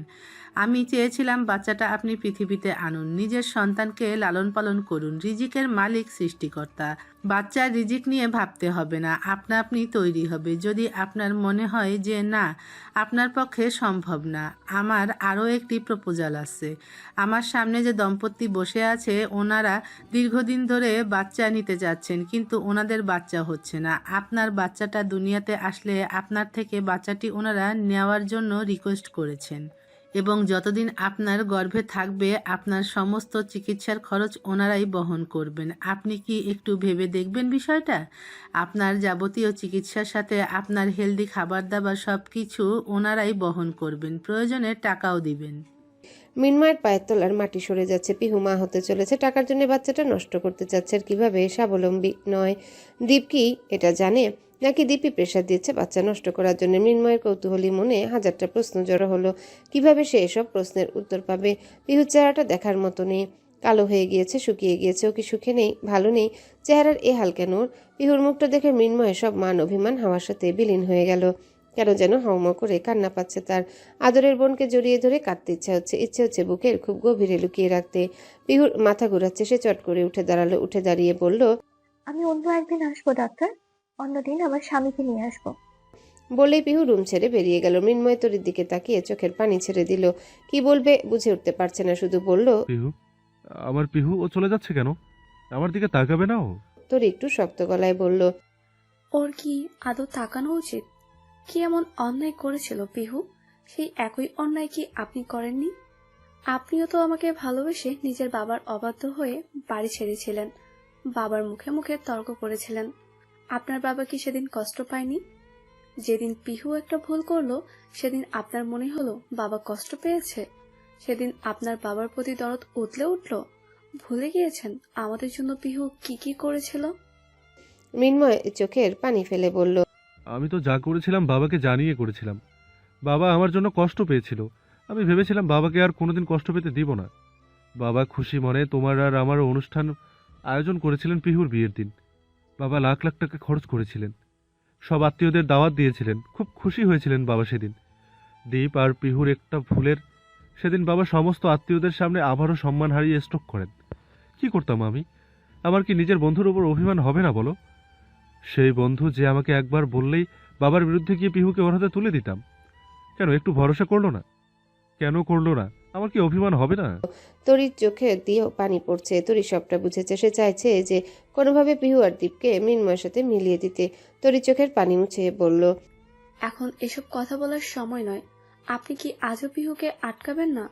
আমি চেয়েছিলাম বাচ্চাটা আপনি পৃথিবীতে আনুন, নিজের সন্তানকে লালন পালন করুন। রিজিকের মালিক সৃষ্টিকর্তা, বাচ্চার রিজিক নিয়ে ভাবতে হবে না, আপনা আপনি তৈরি হবে। যদি আপনার মনে হয় যে না, আপনার পক্ষে সম্ভব না, আমার আরও একটি প্রপোজাল আছে। আমার সামনে যে দম্পতি বসে আছে, ওনারা দীর্ঘদিন ধরে বাচ্চা নিতে যাচ্ছেন, কিন্তু ওনাদের বাচ্চা হচ্ছে না। আপনার বাচ্চাটা দুনিয়াতে আসলে আপনার থেকে বাচ্চাটি ওনারা নেওয়ার জন্য রিকোয়েস্ট করেছেন, এবং যতদিন আপনার গর্ভে থাকবে আপনার সমস্ত চিকিৎসার খরচ ওনারাই বহন করবেন। আপনি কি একটু ভেবে দেখবেন বিষয়টা? আপনার যাবতীয় চিকিৎসার সাথে আপনার হেলদি খাবার দাবার সব কিছু ওনারাই বহন করবেন, প্রয়োজনে টাকাও দিবেন। মিনময়ের পায়ের তলার মাটি সরে যাচ্ছে। পিহু মা হতে চলেছে, টাকার জন্য বাচ্চাটা নষ্ট করতে চাচ্ছে। আর কিভাবে? স্বাবলম্বী নয়। দীপ কি এটা জানে, নাকি দীপই প্রেশার দিচ্ছে বাচ্চা নষ্ট করার জন্য? মৃন্ময়ের কৌতূহলী মনে হাজারটা প্রশ্ন জড়ো হলো। কিভাবে সে এসব প্রশ্নের উত্তর পাবে? পিহুর চেহারাটা দেখার মতো নেই, কালো হয়ে গিয়েছে, শুকিয়ে গিয়েছে। ও কি সুখে নেই, ভালো নেই? চেহারার এ হাল কেন? পিহুর মুখটা দেখে মৃন্ময়ের সব মান অভিমান হাওয়ার সাথে বিলীন হয়ে গেল। কেন যেন হাউমাউ করে কান্না পাচ্ছে তার। আদরের বোনকে জড়িয়ে ধরে কাঁদতে ইচ্ছে হচ্ছে বুকের খুব গভীরে লুকিয়ে রাখতে। পিহুর মাথা ঘুরাচ্ছে, সে চট করে উঠে দাঁড়ালো। উঠে দাঁড়িয়ে বলল, আমি অন্য একদিন আসবো ডাক্তার, অন্যদিন আমার স্বামীকে নিয়ে আসবো। বলেই পিহু রুম ছেড়ে বেরিয়ে গেল। মৃন্ময় তরির দিকে তাকিয়ে চোখের পানি ছেড়ে দিল। কি বলবে বুঝে উঠতে পারছে না, শুধু বলল, পিহু, আমার পিহু, ও চলে যাচ্ছে কেন? আমার দিকে তাকাবে না ও? তরি একটু শক্ত গলায় বলল, ওর কি আদৌ তাকানো উচিত? কি এমন অন্যায় করেছিল পিহু? সেই একই অন্যায় কি আপনি করেননি? আপনিও তো আমাকে ভালোবেসে নিজের বাবার অবাধ্য হয়ে বাড়ি ছেড়েছিলেন, বাবার মুখে মুখে তর্ক করেছিলেন। আপনার বাবা কি সেদিন কষ্ট পায়নি? যেদিন পিহু একটা ভুল করলো, সেদিন আপনার মনে হলো বাবা কষ্ট পেয়েছে? সেদিন আপনার বাবার প্রতি দরদ উতলে উঠল? ভুলে গিয়েছেন আমাদের জন্য পিহু কি কি করেছিল? মৃন্ময় চোখের পানি ফেলে বলল, আমি তো যা করেছিলাম বাবাকে জানিয়ে করেছিলাম। বাবা আমার জন্য কষ্ট পেয়েছিল, আমি ভেবেছিলাম বাবাকে আর কোনোদিন কষ্ট পেতে দিব না। বাবা খুশি মনে তোমার আর আমার অনুষ্ঠান আয়োজন করেছিলেন পিহুর বিয়ের দিন। বাবা লাখ লাখ টাকা খরচ করেছিলেন, সব আত্মীয়দের দাওয়াত দিয়েছিলেন। খুব খুশি হয়েছিলেন বাবা সেদিন। দীপ আর পিহুর একটা ভুলের সেদিন বাবা সমস্ত আত্মীয়দের সামনে আবারও সম্মান হারিয়ে স্ট্রোক করেন। কি করতাম আমি? আমার কি নিজের বন্ধুর উপর অভিমান হবে না বলো? সেই বন্ধু যে আমাকে একবার বললেই বাবার বিরুদ্ধে গিয়ে পিহুকে ওর হাতে তুলে দিতাম। কেন একটু ভরসা করলো না? কেন করলো না? আমার কি অভিমান হবে না? তরির চোখে দিয়েও পানি পড়ছে। তরি সবটা বুঝেছে। সে চাইছে যে কোনোভাবে পিহু আর দীপকে মৃন্ময়ের সাথে মিলিয়ে দিতে। তরি চোখের পানি মুছে বলল, এখন এসব কথা বলার সময় নয়। আপনি কি আজও পিহুকে আটকাবেন না?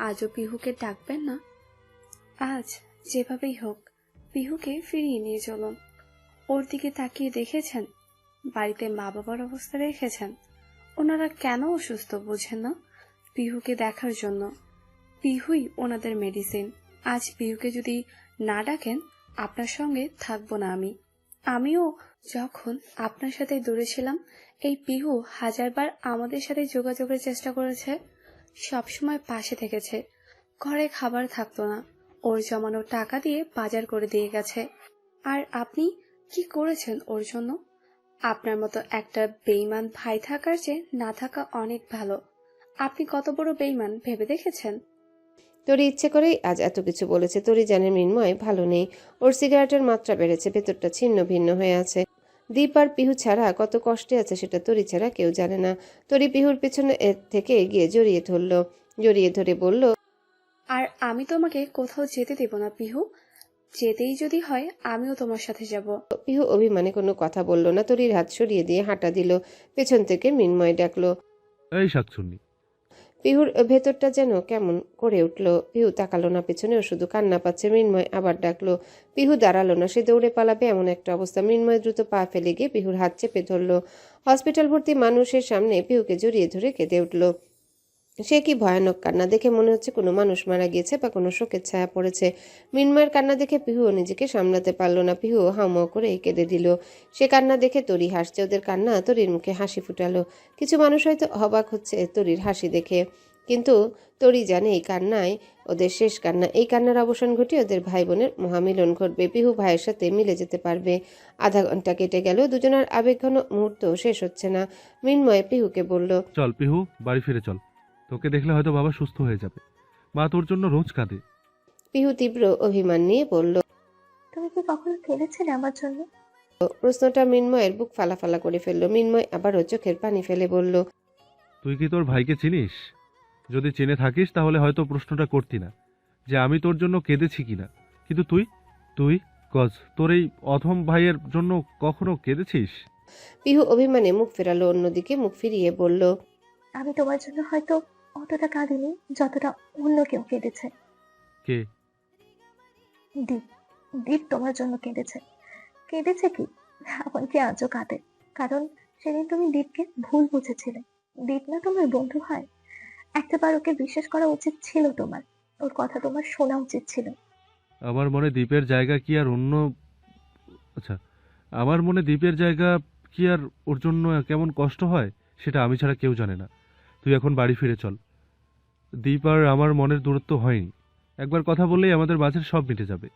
আজও পিহুকে ডাকবেন না? আজ যেভাবেই হোক পিহুকে ফিরিয়ে নিয়ে চলুন। ওর দিকে তাকিয়ে দেখেছেন বাড়িতে মা বাবার অবস্থা রেখেছেন? ওনারা কেন অসুস্থ বোঝেন না? পিহুকে দেখার জন্য। পিহুই ওনাদের মেডিসিন। আজ পিহুকে যদি না ডাকেন, আপনার সঙ্গে থাকবো না আমি। আমিও যখন আপনার সাথে দূরে ছিলাম, এই পিহু হাজারবার আমাদের সাথে যোগাযোগের চেষ্টা করেছে, সবসময় পাশে থেকেছে। ঘরে খাবার থাকতো না, ওর জমানো টাকা দিয়ে বাজার করে দিয়ে গেছে। আর আপনি কি করেছেন ওর জন্য? আপনার মতো একটা বেইমান ভাই থাকার চেয়ে না থাকা অনেক ভালো। আপনি কত বড় বেইমান ভেবে দেখেছেন? তরি ইচ্ছে করেই আজ এত কিছু বলেছে। তরি জানে মৃন্ময় ভালো নেই, ওর সিগারেটের মাত্রা বেড়েছে, ভেতরটা ছিন্ন ভিন্ন হয়ে আছে। দীপ আর পিহু ছাড়া কত কষ্টে আছে সেটা তরি ছাড়া কেউ জানে না। তরি পিহুর পিছনে থেকে গিয়ে জড়িয়ে ধরে বলল, আর আমি তোমাকে কোথাও যেতে দেব না পিহু। যেতেই যদি হয় আমিও তোমার সাথে যাব। পিহু অভিমানে কোনো কথা বলল না। তরির হাত সরিয়ে দিয়ে হাঁটা দিল। পেছন থেকে মৃন্ময় ডাকলো, এই শাকচুন্নি। পিহুর ভেতরটা যেন কেমন করে উঠল। পিহু তাকালো না পেছনে, ও শুধু কান্না পাচ্ছে। মৃন্ময় আবার ডাকলো। পিহু দাঁড়ালো না, সে দৌড়ে পালাবে এমন একটা অবস্থা। মৃন্ময় দ্রুত পা ফেলে গিয়ে পিহুর হাত চেপে ধরল। হসপিটাল ভর্তি মানুষের সামনে পিহুকে জড়িয়ে ধরে কেঁদে উঠল। সে কি ভয়ানক কান্না! দেখে মনে হচ্ছে কোনো মানুষ মারা গিয়েছে বা কোনো শোকের ছায়া পড়েছে। মৃন্ময়ের কান্না দেখে পিহুও নিজেকে সামলাতে পারল না। পিহু হাউমাউ করে কেঁদে দিল। সে কান্না দেখে তরি হাসছে। ওদের কান্না তরির মুখে হাসি ফুটালো। কিছু মানুষ হয়তো অবাক হচ্ছে তরির হাসি দেখে, কিন্তু তরি জানে এই কান্নায় ওদের শেষ কান্না। এই কান্নার অবসান ঘটিয়ে ওদের ভাই বোনের মহামিলন ঘটবে। পিহু ভাইয়ের সাথে মিলে যেতে পারবে। আধা ঘন্টা কেটে গেল, দুজনের আবেগঘন মুহূর্ত শেষ হচ্ছে না। মৃন্ময় পিহুকে বলল, চল পিহু, বাড়ি ফিরে চল। তোকে দেখলে হয়তো বাবা সুস্থ হয়ে যাবে। মা তোর জন্য রোজ কাঁদে। পিহু তীব্র অভিমান নিয়ে বলল, তুমি কি কখনো কেঁদেছিলে আমার জন্য? প্রশ্নটা মৃন্ময়ের বুক ফালাফালা করে ফেললো। মৃন্ময় আবারও চোখের পানি ফেলে বলল, তুই কি তোর ভাইকে চিনিস? যদি চিনে থাকিস তাহলে হয়তো প্রশ্নটা করতি না যে আমি তোর জন্য কেঁদেছি কিনা। কিন্তু তুই তুই কজ তোর এই অধম ভাইয়ের জন্য কখনো কেঁদেছিস? পিহু অভিমানে মুখ ফেরালো অন্যদিকে, মুখ ফিরিয়ে বলল, আমি তোমার জন্য হয়তো অতটা কাঁদিনি যতটা অন্য কেউ কেঁদেছে। কে? দীপ। দীপ তোমার জন্য কেঁদেছে। কেঁদেছে কি, এমনকি আজও কাঁদে। কারণ সেদিন তুমি দীপকে ভুল বুঝেছিলে। দীপ না তোমার বন্ধু হয়? একটাবার ওকে বিশ্বাস করা উচিত ছিল তোমার। ওর কথা তোমার শোনা উচিত ছিল। আমার মনে দ্বীপের জায়গা কি আর অন্য আচ্ছা, আমার মনে দ্বীপের জায়গা কি আর ওর জন্য কেমন কষ্ট হয় সেটা আমি ছাড়া কেউ জানে না। তুই এখন বাড়ি ফিরে চল। দ্বীপ আর আমার মনের দূরত্ব হয়নি। একবার কথা বললেই আমাদের মাঝের সব মিটে যাবে।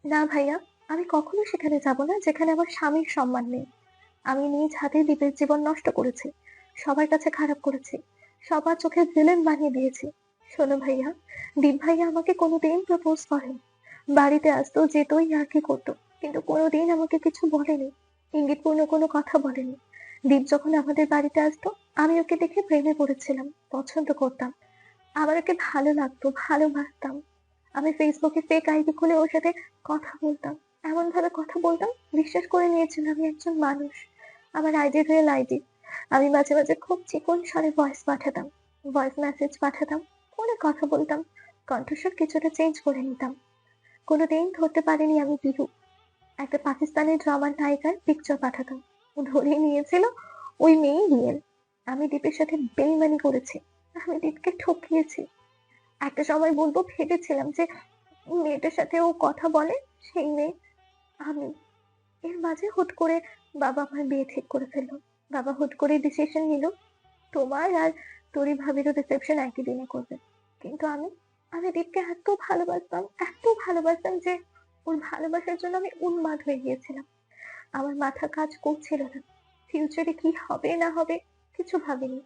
না ভাইয়া, আমি কখনো সেখানে যাব না যেখানে আমার স্বামীর সম্মান নেই। আমি নিজ হাতে দীপের জীবন নষ্ট করেছি, সবার কাছে খারাপ করেছি, সবার চোখে ভিলেন বানিয়ে দিয়েছি। শোনো ভাইয়া, দীপ ভাইয়া আমাকে কোনোদিন প্রপোজ করেন। বাড়িতে আসতো, যেতই আর কি করতো, কিন্তু কোনোদিন আমাকে কিছু বলেনি, ইঙ্গিতপূর্ণ কোনো কথা বলেনি। দীপ যখন আমাদের বাড়িতে আসতো, আমি ওকে দেখে প্রেমে পড়েছিলাম, পছন্দ করতাম। আমার ওকে ভালো লাগতো, ভালোবাসতাম। আমি ফেসবুকে ফেক আইডি খুলে ওর সাথে কথা বলতাম, এমন ভাবে কথা বলতাম বিশ্বাস করে নিয়েছিল আমি একজন মানুষ। আমার আইডি রিয়েল আইডি। আমি মাঝে মাঝে খুব চিকন স্বরে ভয়েস পাঠাতাম, ভয়েস মেসেজ পাঠাতাম, ফোনে কথা বলতাম, কণ্ঠস্বর কিছুটা চেঞ্জ করে নিতাম। কোনোদিন ধরতে পারিনি আমি বিহু। একটা পাকিস্তানি ড্রামার নায়িকার পিকচার পাঠাতাম, ও ধরিয়ে নিয়েছিল ওই মেয়ে রিয়েল। আমি দীপের সাথে বেইমানি করেছি, আমি দীপকে ঠকিয়েছি। একটা সময় বলবো ভেবেছিলাম যে মেয়েটার সাথে ও কথা বলে সেই মেয়ে আমি। এর মাঝে হুট করে বাবা আমার বিয়ে ঠিক করে ফেললো। বাবা হুট করে ডিসিশন নিল তোমার আর তোরই ভাবিরও রিসেপশন একই দিনে করবে। কিন্তু আমি আমি দীপকে এত ভালোবাসতাম যে ওর ভালোবাসার জন্য আমি উন্মাদ হয়ে গিয়েছিলাম। আমার মাথা কাজ করছিল না, ফিউচারে কি হবে না হবে কিছু ভাবিনি।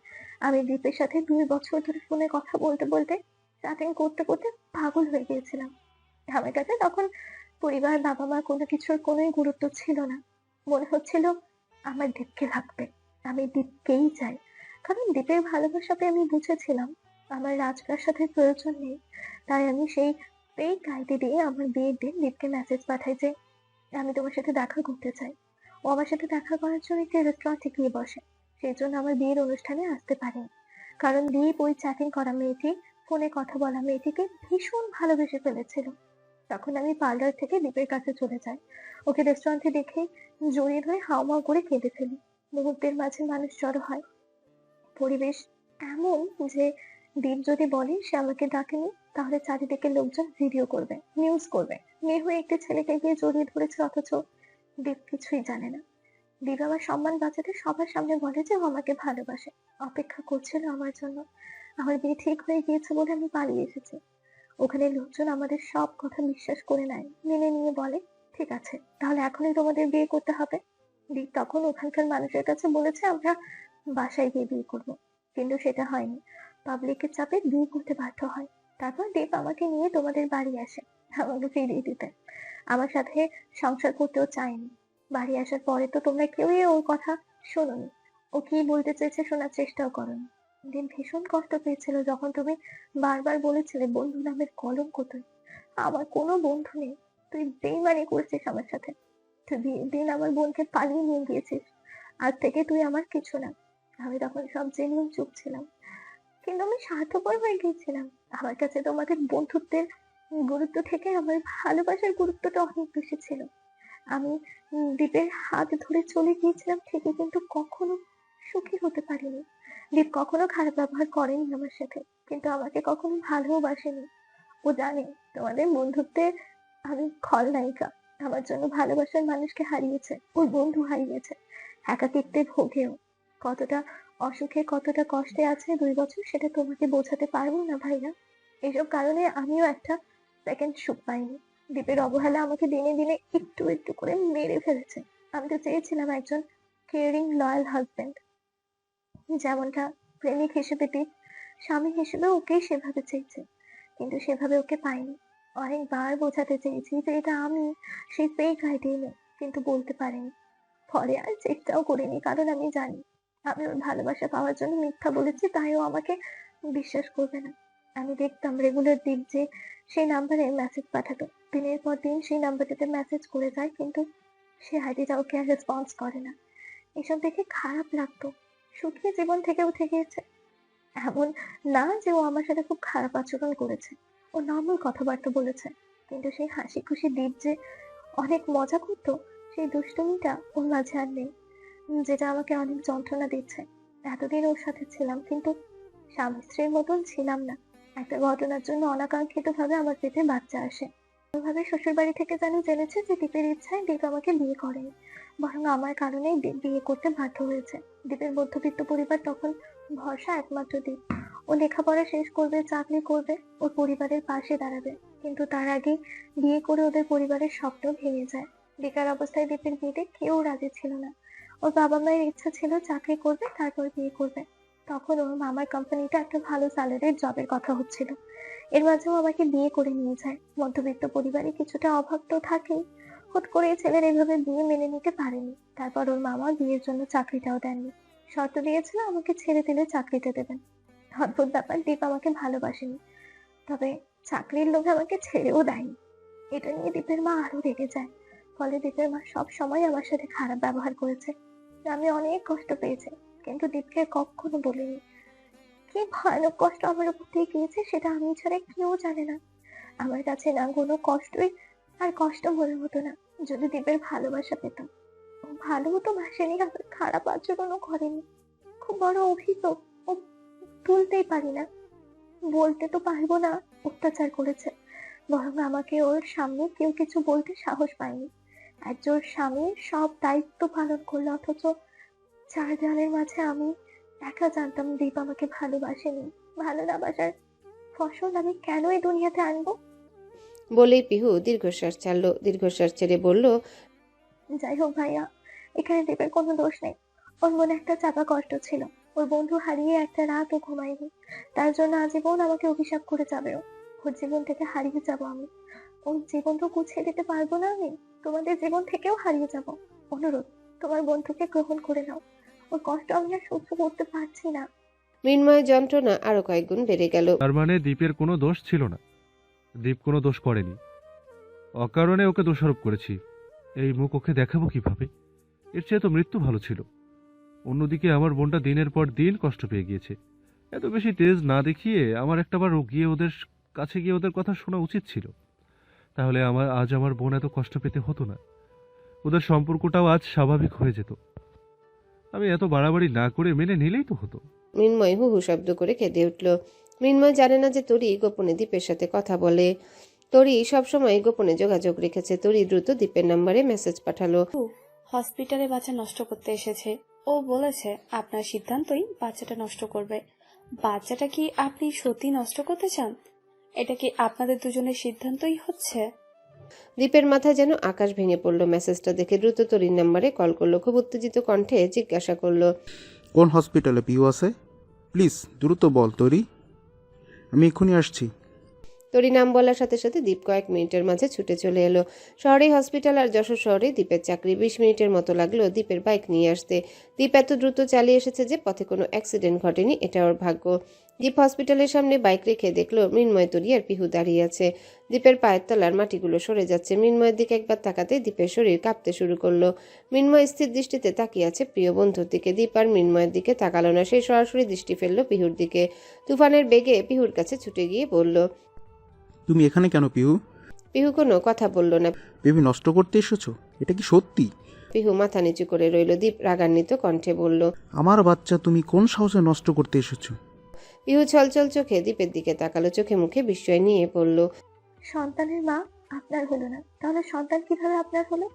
আমি দীপের সাথে 2 বছর ধরে ফোনে কথা বলতে বলতে, চ্যাটিং করতে করতে পাগল হয়ে গিয়েছিলাম। আমার কাছে তখন পরিবার, বাবা মা কোনো কিছুর কোনোই গুরুত্ব ছিল না। মনে হচ্ছিল আমার দীপকে লাগবে, আমি দীপকেই চাই। কারণ দীপের ভালোবাসাতে আমি বুঝেছিলাম আমার রাজপ্রাসাদের প্রয়োজন নেই। তাই আমি সেই ফেক আইডি দিয়ে আমার বিয়ের দিন দীপকে মেসেজ পাঠাই যে আমি তোমার সাথে দেখা করতে চাই। ও আমার সাথে দেখা করার জন্য একটি রেস্টুরেন্টে গিয়ে বসে। সেই জন্য আমার বিয়ের অনুষ্ঠানে আসতে পারেনি। কারণ দীপ ওই চ্যাটিং করা মেয়েটি, ফোনে কথা বলা মেয়েটিকে ভীষণ ভালোবেসে ফেলেছিল। তখন আমি পার্লার থেকে দীপের কাছে চলে যাই। ওকে রেস্টুরেন্টে দেখে জড়িয়ে ধরে হাউমাউ করে কেঁদে ফেলি। মুহূর্তের মাঝে মানুষ জড়ো হয়। পরিবেশ এমন যে দীপ যদি বলে সে আমাকে ডাকেনি, তাহলে চারিদিকে লোকজন ভিডিও করবে, নিউজ করবে। মেয়ে হয়ে একটি ছেলেকে গিয়ে জড়িয়ে ধরেছে, অথচ দীপ কিছুই জানে না। দীপ আমার সম্মান বাঁচাতে সবার সামনে বলে যে ও আমাকে ভালোবাসে, অপেক্ষা করছিল আমার জন্য। আমার বিয়ে ঠিক হয়ে গিয়েছে বলে আমি পালিয়ে এসেছি। ওখানে লোকজন আমাদের সব কথা বিশ্বাস করে নেয়, মেনে নিয়ে বলে ঠিক আছে তাহলে এখনই তোমাদের বিয়ে করতে হবে। দীপ তখন ওখানকার মানুষের কাছে বলেছে আমরা বাসায় গিয়ে বিয়ে করবো, কিন্তু সেটা হয়নি। পাবলিকের চাপে বিয়ে করতে বাধ্য হয়। তারপর দীপ আমাকে নিয়ে তোমাদের বাড়ি আসে আমাকে ফিরিয়ে দিতে। আমার সাথে সংসার করতেও চায়নি। বাড়ি আসার পরে তো তোমরা কেউই ওর কথা শোনোনি, ও কি বলতে চেয়েছে শোনার চেষ্টাও করোনি। দীপ ভীষণ কষ্ট পেয়েছিল যখন তুমি বারবার বলেছিলে বন্ধু নামের কলঙ্ক তুই। আমার কোনো বন্ধু নেই, তুই বেইমানি করছিস আমার সাথে। তুই বিয়ের দিন আমার বোনকে পালিয়ে নিয়ে গিয়েছিস। আজ থেকে তুই আমার কিছু না। আমি তখন সব জেনেও চুপ ছিলাম, কিন্তু আমি স্বার্থপর হয়ে গিয়েছিলাম। আমার কাছে তোমাদের বন্ধুত্বের গুরুত্ব থেকে আমার ভালোবাসার গুরুত্বটা অনেক বেশি ছিল। আমি দীপের হাত ধরে চলে গিয়েছিলাম ঠিকই, কিন্তু কখনো সুখী হতে পারিনি। দীপ কখনো খারাপ ব্যবহার করেনি আমার সাথে, কিন্তু আমাকে কখনো ভালোবাসেনি। ও জানে তোমাদের বন্ধুত্বে আমি খলনায়িকা। আমার জন্য ভালোবাসার মানুষকে হারিয়েছে, ওর বন্ধু হারিয়েছে, একাকিত্বে ভোগেও। কতটা অসুখে কতটা কষ্টে আছে 2 বছর, সেটা তোমাকে বোঝাতে পারবো না ভাইয়া। এসব কারণে আমিও একটা সেকেন্ড সুখ পাইনি। দীপের অবহেলা আমাকে দিনে দিনে একটু একটু করে মেরে ফেলেছে। আমি তো চেয়েছিলাম একজন কেয়ারিং লয়াল হাজবেন্ড, যেমনটা প্রেমিক হিসেবে দীপ স্বামী হিসেবে ওকেই সেভাবে চেয়েছে, কিন্তু সেভাবে ওকে পাইনি। অনেকবার বোঝাতে চেয়েছি যে এটা আমি, সেই ফেক আইডি নেই, কিন্তু বলতে পারিনি। পরে আর চেষ্টাও করিনি, কারণ আমি জানি আমি ওর ভালোবাসা পাওয়ার জন্য মিথ্যা বলেছি, তাই ও আমাকে বিশ্বাস করবে না। আমি দেখতাম রেগুলার দীপ যে সেই নাম্বারে মেসেজ পাঠাতো, দিনের পর দিন সেই নাম্বারটাতে মেসেজ করে যায়, কিন্তু সে আইডিটা ওকে আর রেসপন্স করে না। এসব দেখে খারাপ লাগতো। সুখী জীবন থেকে উঠে গিয়েছে, এমন না যে ও আমার সাথে খুব খারাপ আচরণ করেছে, ও নর্মাল কথাবার্তা বলেছে, কিন্তু সেই হাসি খুশি দীপ যে অনেক মজা করতো, সেই দুষ্টুমিটা ওর মাঝে আর নেই, যেটা আমাকে অনেক যন্ত্রণা দিচ্ছে। এতদিন ওর সাথে ছিলাম, কিন্তু স্বামী স্ত্রীর মতন ছিলাম না। একটা ঘটনার জন্য অনাকাঙ্ক্ষিত ভাবে আমার পেটে বাচ্চা আসে। ভাবে শ্বশুর বাড়ি থেকে জানি জেনেছে যে দীপের ইচ্ছায় দীপ আমাকে বিয়ে করেনি, বরং আমার কারণেই দীপ বিয়ে করতে বাধ্য হয়েছে। দীপের মধ্যবিত্ত পরিবার, তখন ভরসা একমাত্র দীপ। ও লেখাপড়া শেষ করবে, চাকরি করবে, ওর পরিবারের পাশে দাঁড়াবে, কিন্তু তার আগে বিয়ে করে ওদের পরিবারের স্বপ্ন ভেঙে যায়। বেকার অবস্থায় দীপের বিয়েতে কেউ রাজি ছিল না। ওর বাবা মায়ের ইচ্ছা ছিল চাকরি করবে, তারপর বিয়ে করবে। তখন ওর মামার কোম্পানিটা একটা ভালো স্যালারির জবের কথা হচ্ছিল। এর মাঝেও আমাকে বিয়ে করে নিয়ে যায়। মধ্যবিত্ত পরিবারে কিছুটা অভাব তো থাকেই। হুট করে ছেলের এইভাবে বিয়ে মেনে নিতে পারেনি। তারপর ওর মামা বিয়ের জন্য চাকরিটাও দেননি, শর্ত দিয়েছিল আমাকে ছেড়ে দিলে চাকরিটা দেবেন। অদ্ভুত ব্যাপার, দীপ আমাকে ভালোবাসেনি, তবে চাকরির লোভে আমাকে ছেড়েও দেয়নি। এটা নিয়ে দীপের মা আরো রেগে যায়। ফলে দীপের মা সব সময় আমার সাথে খারাপ ব্যবহার করেছে। আমি অনেক কষ্ট পেয়েছি, কিন্তু দীপকে কখনো বলিনি। কি ভয়ানক কষ্ট আমার উপর দিয়ে গিয়েছে সেটা আমি ছাড়া কেউ জানে না। আমার কাছে না কোনো কষ্টই আর কষ্ট মনে হতো না যদি দীপের ভালোবাসা পেতাম। ও ভালো তো বাসেনি, আবার খারাপ আচরণও করেনি। খুব বড় অভিযোগ, ও তুলতেই পারি না, বলতে তো পারবো না অত্যাচার করেছে, বরং আমাকে ওর সামনে কেউ কিছু বলতে সাহস পায়নি। একজন স্বামী সব দায়িত্ব পালন করলো, অথচ 4 দেওয়ালের মাঝে আমি একা জানতাম দীপ আমাকে ভালোবাসেনি। ভালো না বাসার ফসল আমি কেন এই দুনিয়াতে আনবো? বলেই পিহু দীর্ঘশ্বাস ছাড়লো। দীর্ঘশ্বাস ছেড়ে বলল, যাই হোক ভাইয়া, এখানে দীপের কোনো দোষ নেই। ওর মনে একটা চাপা কষ্ট ছিল। ওর বন্ধু হারিয়ে একটা রাত ও ঘুমায়নি, তার জন্য আজীবন আমাকে অভিশাপ করে যাবে ও। ওর জীবন থেকে হারিয়ে যাব আমি। ওর জীবন তো গুছিয়ে দিতে পারবো না আমি, তোমাদের জীবন থেকেও হারিয়ে যাব। অনুরোধ, তোমার বন্ধুকে গ্রহণ করে নাও। ওর কষ্ট আমি আর সহ্য করতে পারছি না। মৃন্ময়ের যন্ত্রণা আরো কয়েকগুণ বেড়ে গেল। তার মানে দীপের কোনো দোষ ছিল না, দীপ কোনো দোষ করেনি, অকারণে ওকে দোষারোপ করেছি। এই মুখ ওকে দেখাবো কিভাবে? এর চেয়ে তো মৃত্যু ভালো ছিল। অন্যদিকে আমার বোনটা দিনের পর দিন কষ্ট পেয়ে গিয়েছে। এত বেশি তেজ না দেখিয়ে আমার একটাবার গিয়ে ওদের কাছে গিয়ে ওদের কথা শোনা উচিত ছিল, তাহলে আজ আমার বোন এত কষ্ট পেতে হতো না। ওদের সম্পর্কটাও আজ স্বাভাবিক হয়ে যেত। আমি এত বাড়াবাড়ি না করে মেনে নিলেই তো হতো। মৃন্ময় হু হু শব্দ করে কেঁদে উঠল। মৃন্ময় জানে না যে তরি গোপনে দীপের সাথে কথা বলে। তরি সবসময় গোপনে যোগাযোগ রেখেছে। তরি দ্রুত দীপের নাম্বারে মেসেজ পাঠালো। হসপিটালে বাচ্চা নষ্ট করতে এসেছে। ও বলেছে আপনার সিদ্ধান্তই বাচ্চাটা নষ্ট করবে। বাচ্চাটা কি আপনি সত্যি নষ্ট করতে চান? এটা কি আপনাদের দুজনের সিদ্ধান্তই হচ্ছে? দীপের মাথায় যেন আকাশ ভেঙে পড়লো। মেসেজটা দেখে দ্রুত তরির নাম্বারে কল করলো। খুব উত্তেজিত কণ্ঠে জিজ্ঞাসা করলো, কোন হসপিটালে পিউ আছে? প্লিজ দ্রুত বল তরি, আমি এক্ষুনি আসছি। তরি নাম বলার সাথে সাথে দীপ কয়েক মিনিটের মাঝে ছুটে চলে এলো। শহরেই হসপিটাল, আর যশোর শহরে দীপের চাকরি। 20 মিনিটের মতো লাগলো দীপের বাইক নিয়ে আসতে। দীপ এত দ্রুত চালিয়ে এসেছে যে পথে কোনো অ্যাক্সিডেন্ট ঘটেনি, এটা ওর ভাগ্য। দীপ হসপিটালের সামনে বাইক রেখে দেখলো মৃন্ময়, তরি আর পিহু দাঁড়িয়ে আছে। দীপের পায়ের তলার মাটিগুলো সরে যাচ্ছে। মৃন্ময়ের দিকে একবার তাকাতে দীপের শরীর কাঁপতে শুরু করলো। মৃন্ময় স্থির দৃষ্টিতে তাকিয়ে আছে প্রিয় বন্ধুর দিকে। দীপ আর মৃন্ময়ের দিকে তাকালো না, সেই সরাসরি দৃষ্টি ফেললো পিহুর দিকে। তুফানের বেগে পিহুর কাছে ছুটে গিয়ে বলল, তুমি এখানে কেন পিহু? পিহু কোনো কথা বলল না। বেবি নষ্ট করতে এসেছো? এটা কি সত্যি? পিহু মাথা নিচু করে রইল। দীপ রাগান্বিত কণ্ঠে বলল, আমার বাচ্চা তুমি কোন সাহসে নষ্ট করতে এসেছো? পিহু ছলছল চোখে দীপের দিকে তাকালো, চোখে মুখে বিস্ময় নিয়ে পড়ল। সন্তানের মা আপনার হলো না, তাহলে সন্তান কিভাবে আপনার হলো?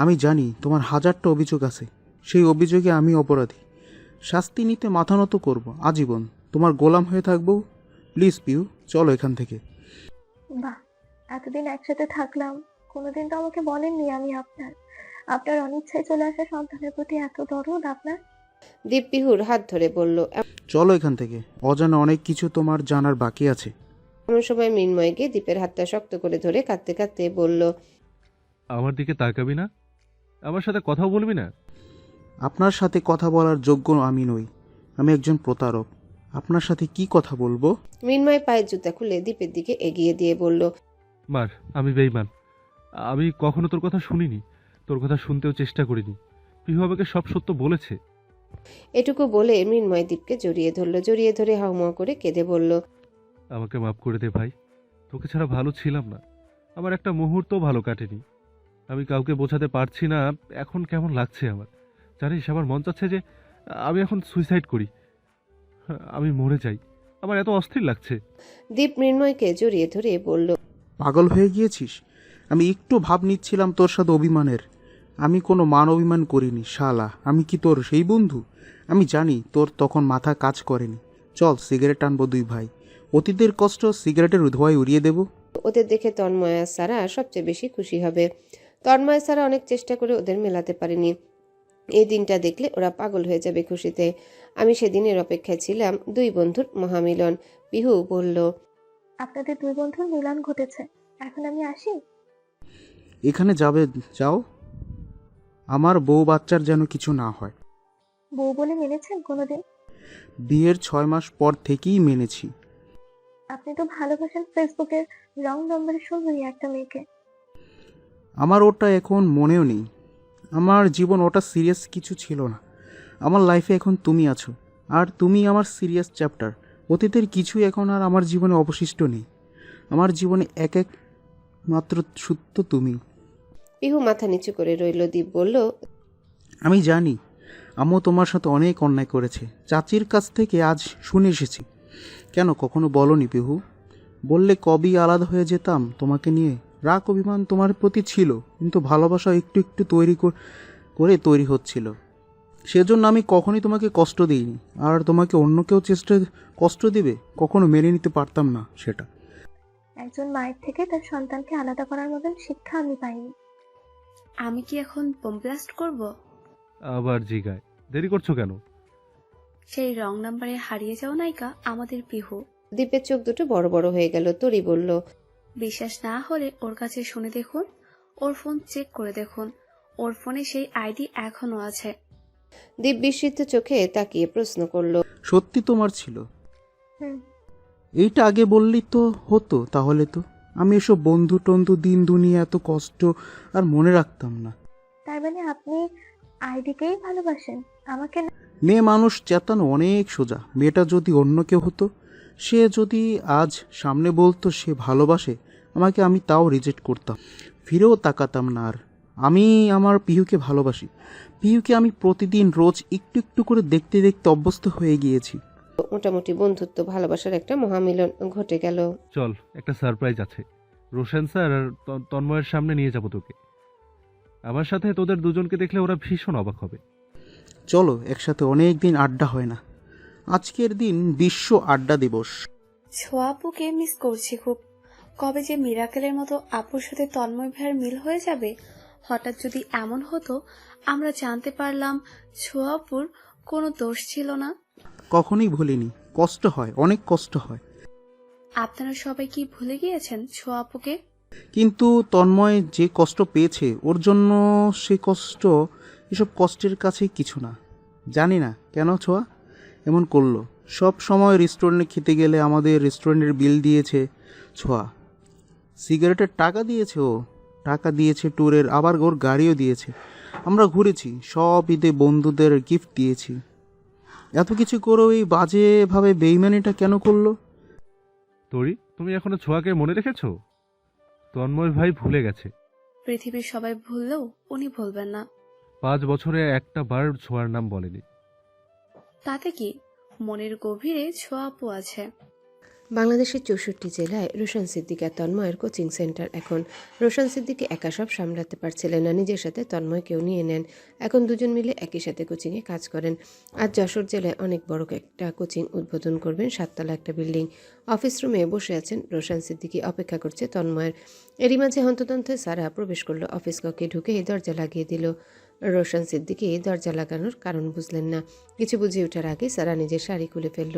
আমি জানি তোমার হাজারটা অভিযোগ আছে, সেই অভিযোগে আমি অপরাধী। শাস্তি নিতে মাথা নত করবো আজীবন, তোমার গোলাম হয়ে থাকবো। প্লিজ পিউ, চলো এখান থেকে। বাহ, এতদিন একসাথে থাকলাম, কোনোদিন তো আমাকে বলেননি আমি আপনার। আপনার অনিচ্ছায় চলে আসা সন্তানের প্রতি এত দরদ আপনার। দীপ পিহুর হাত ধরে বলল। চলো এখান থেকে, অজানা অনেক কিছু তোমার জানার বাকি আছে। এমন সময় মৃন্ময় গিয়ে দীপের হাতটা শক্ত করে ধরে কাঁদতে কাঁদতে বলল, আমার দিকে তাকাবি না? আমার সাথে কথাও বলবি না? আপনার সাথে কথা বলার যোগ্য আমি নই, আমি একজন প্রতারক। আপনার সাথে কি কথা বলবো? মৃন্ময় পায়ের জুতা খুলে দীপের দিকে এগিয়ে দিয়ে বলল, মার, আমি বেঈমান। আমি কখনো তোর কথা শুনিনি, তোর কথা শুনতেও চেষ্টা করিনি। পিহু আমাকে সব সত্য বলেছে। এটুকু বলে মৃন্ময় দীপকে জড়িয়ে ধরল, জড়িয়ে ধরে হাউমাউ করে কেঁদে বলল, আমাকে মাফ করে দে ভাই, তোকে ছাড়া ভালো ছিলাম না, আমার একটা মুহূর্তও ভালো কাটেনি। আমি কাউকে বোঝাতে পারছি না এখন কেমন লাগছে আমার। জানিস, আমার মন চাচ্ছে যে আমি এখন সুইসাইড করি, আমি মরে যাই, আমার এত অস্থির লাগছে। দীপ মৃন্ময়কে জড়িয়ে ধরে বলল, পাগল হয়ে গিয়েছিস? আমি একটু ভাব নিচ্ছিলাম তোর সাথে অভিমানের। আমি কোনো মান অভিমান করিনি শালা, আমি কি তোর সেই বন্ধু? আমি জানি তোর তখন মাথা কাজ করেনি। চল সিগারেট টানবো দুই ভাই, অতীতের কষ্ট সিগারেটের ধোঁয়ায় উড়িয়ে দেব। ওদের দেখে তন্ময় আর সারা সবচেয়ে বেশি খুশি হবে। তন্ময় সারা অনেক চেষ্টা করে ওদের মেলাতে পারেনি, এই দিনটা দেখলে ওরা পাগল হয়ে যাবে খুশিতে। আমি সেদিনের অপেক্ষায় ছিলাম, দুই বন্ধুর মহামিলন। পিহু বলল, আপনাদের দুই বন্ধুর মিলন ঘটেছে, এখন আমি আসি? এখানে যাবে যাও, আমার বউ বাচ্চার যেন কিছু না হয়। বউ বলে মেনেছেন কোনোদিন? বিয়ের 6 মাস পর থেকেই মেনেছি। আপনি তো ভালোবাসেন ফেসবুকের রং নম্বরের সুন্দরী একটা মেয়েকে। আমার ওটা এখন মনেও নেই, আমার জীবন ওটা সিরিয়াস কিছু ছিল না। আমার লাইফে এখন তুমি আছো, আর তুমি আমার সিরিয়াস চ্যাপ্টার। অতীতের কিছুই এখন আর আমার জীবনে অবশিষ্ট নেই। আমার জীবনে এক মাত্র সত্য তুমি। পিহু মাথা নিচু করে রইল। দীপ বলল, আমি জানি আম্মু তোমার সাথে অনেক অন্যায় করেছে, চাচির কাছ থেকে আজ শুনে এসেছি। কেন কখনো বলনি পিহু? বললে কবেই আলাদা হয়ে যেতাম তোমাকে নিয়ে। রাগ অভিমান তোমার প্রতি ছিল, কিন্তু ভালোবাসা একটু একটু তৈরি হচ্ছিল। সেজন্য আমি কখনোই তোমাকে কষ্ট দিইনি, আর তোমাকে অন্য কেউ কষ্ট দিবে কখনো মেনে নিতে পারতাম না সেটা। একজন মায়ের থেকে তার সন্তানকে আলাদা করার মতন শিক্ষা আমি পাইনি। আমি কি এখন বোম ব্লাস্ট করব? আবার জিগায়, দেরি করছো কেন? সেই রং নাম্বারে হারিয়ে যাওয়া নায়িকা আমাদের পিহু। দীপের চোখ দুটো বড় বড় হয়ে গেল। তরি বলল, বিশ্বাস না হলে ওর কাছে শুনে দেখুন, ওর ফোন চেক করে দেখুন, ওর ফোনে সেই আইডি এখনো আছে। দীপ বিস্মিত চোখে তাকিয়ে প্রশ্ন করল, সত্যি তোমার ছিল? এইটা আগে বললি তো হতো, তাহলে তো আমি এসব বন্ধু টন্ধু দিন দুনিয়া এত কষ্ট আর মনে রাখতাম না। তার মানে আপনি আইডিকেই ভালোবাসেন, আমাকে না? মেয়ে মানুষ চেতানো অনেক সোজা। মেয়েটা যদি অন্য কেউ হতো, সে যদি আজ সামনে বলতো সে ভালোবাসে আমাকে, আমি তাও রিজেক্ট করতাম, ফিরেও তাকাতাম না। আর আমি আমার পিহুকে ভালোবাসি। পিহুকে আমি প্রতিদিন রোজ একটু একটু করে দেখতে দেখতে অভ্যস্ত হয়ে গিয়েছি। মোটামুটি বন্ধুত্ব ভালোবাসার একটা মহামিলন ঘটে গেল। চল, একটা সারপ্রাইজ আছে। রোশন স্যার আর তন্ময়ের সামনে নিয়ে যাবো তোকে। আমার সাথে তোদের দুজনকে দেখলে ওরা ভীষণ অবাক হবে। চলো একসাথে, অনেক দিন আড্ডা হয় না। আজকের দিন বিশ্ব আড্ডা দিবস। ছোয়াপুকে মিস করছি খুব। কবে যে মিরাকেলের মতো আপুর সাথে তন্ময় ভাইয়ের মিল হয়ে যাবে। হঠাৎ যদি এমন হতো আমরা জানতে পারলাম ছোয়াপুর কোনো দোষ ছিল না। কখনোই ভুলিনি, কষ্ট হয়, অনেক কষ্ট হয়। আপনারা সবাই কি ভুলে গিয়েছেন ছোয়াপুকে? কিন্তু তন্ময় যে কষ্ট পেয়েছে ওর জন্য, সে কষ্ট এসব কষ্টের কাছে কিছু না। জানি না কেন ছোঁয়া এমন করলো। সব সময় রেস্টুরেন্টে খেতে গেলে আমাদের রেস্টুরেন্টের বিল দিয়েছে ছোঁয়া, সিগারেটের টাকা দিয়েছে, ও টাকা দিয়েছে ট্যুরের, আবার ওর গাড়িও দিয়েছে। আমরা ঘুরেছি, সব ঈদে বন্ধুদের গিফট দিয়েছি। এত কিছু করেও এই বাজেভাবে বেইমানিটা কেন করলো? তরি, তুমি এখনো ছোঁয়াকে মনে রেখেছো? তন্ময় ভাই ভুলে গেছে। পৃথিবীর সবাই ভুললেও উনি ভুলবেন না। 5 বছরে একটা বার ছোঁয়ার নাম বলেনি। তাতে কি, মনের গভীরে ছোঁয়াপু আছে। বাংলাদেশের 64 জেলায় রোশন সিদ্দিক আর তন্ময়ের কোচিং সেন্টার। এখন রোশন সিদ্দিকি একা সব সামলাতে পারছিলেন না, নিজের সাথে তন্ময়কেও নিয়ে নেন। এখন দুজন মিলে একই সাথে কোচিংয়ে কাজ করেন। আজ যশোর জেলায় অনেক বড় একটা কোচিং উদ্বোধন করবেন, 7 তলা একটা বিল্ডিং। অফিস রুমে বসে আছেন রোশন সিদ্দিকি, অপেক্ষা করছে তন্ময়ের। এরই মাঝে হন্তদন্তে সারা প্রবেশ করলো অফিস কক্ষে, ঢুকে দরজা লাগিয়ে দিল। রোশন সিদ্দিকি দরজা লাগানোর কারণ বুঝলেন না। কিছু বুঝে ওঠার আগে সারা নিজের শাড়ি খুলে ফেলল।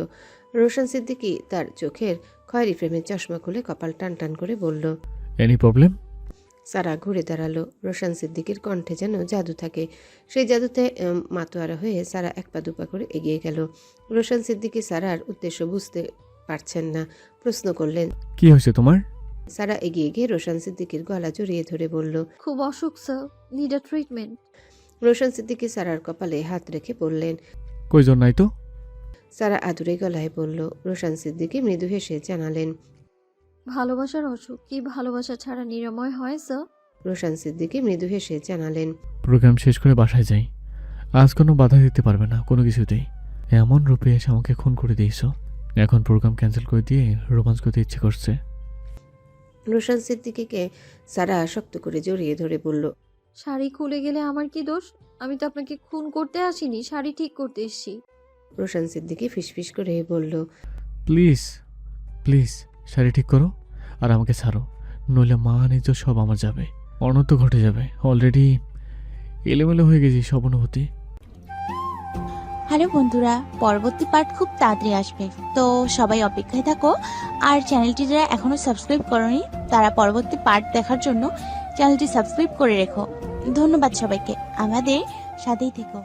রোশন সিদ্দিকি তার চোখের খয়েরি ফ্রেমের চশমা খুলে কপাল টান টান করে বলল, এনি প্রবলেম? সারা ঘুরে দাঁড়ালো। রোশন সিদ্দিকির কণ্ঠে যেন জাদু থাকে। সেই জাদুতে মাতোয়ারা হয়ে সারা এক পা দুপা করে এগিয়ে গেল। রোশন সিদ্দিকি সারার উদ্দেশ্য বুঝতে পারছেন না, প্রশ্ন করলেন, কি হয়েছে তোমার? সারা এগিয়ে গিয়ে রোশন সিদ্দিকির গলা জড়িয়ে ধরে বলল, খুব অসুখ sir, need a treatment. Roshan Siddiqui সারার কপালে হাত রেখে বললেন, কইজন নাই তো? সারা আদুরে গলায় বলল। রোশন সিদ্দিকি মৃদু হেসে জানালেন, ভালোবাসার অসুখ কি ভালোবাসা ছাড়া নিরাময় হয় স্যার? রোশন সিদ্দিকি মৃদু হেসে জানালেন, প্রোগ্রাম শেষ করে বাসায় যাই। আজ কোনো বাধা দিতে পারবে না কোনো কিছুতেই। এমন রূপে এসে আমাকে খুন করে দিয়েছো, এখন প্রোগ্রাম ক্যান্সেল করে দিয়ে রোমান্স করতে ইচ্ছে করছে। রোশন সিদ্দিকিকে সারা শক্ত করে জড়িয়ে ধরে বলল, শাড়ি খুলে গেলে আমার কি দোষ? আমি তো আপনাকে খুন করতে আসিনি, শাড়ি ঠিক করতে এসেছি। রোশন সিদ্দিকি ফিসফিস করে বলল, প্লিজ প্লিজ শাড়ি ঠিক করো আর আমাকে ছাড়ো, নইলে মা নিজ সব আমার যাবে, অনর্থ ঘটে যাবে। অলরেডি এলোমেলো হয়ে গেছি সব অনুভূতি। হ্যালো বন্ধুরা, পরবর্তী পার্ট খুব তাড়াতাড়ি আসবে, তো সবাই অপেক্ষায় থাকো। আর চ্যানেলটি যারা এখনো সাবস্ক্রাইব করোনি তারা পরবর্তী পার্ট দেখার জন্য চ্যানেলটি সাবস্ক্রাইব করে রেখো। ধন্যবাদ সবাইকে, আমাদের সাথেই থেকো।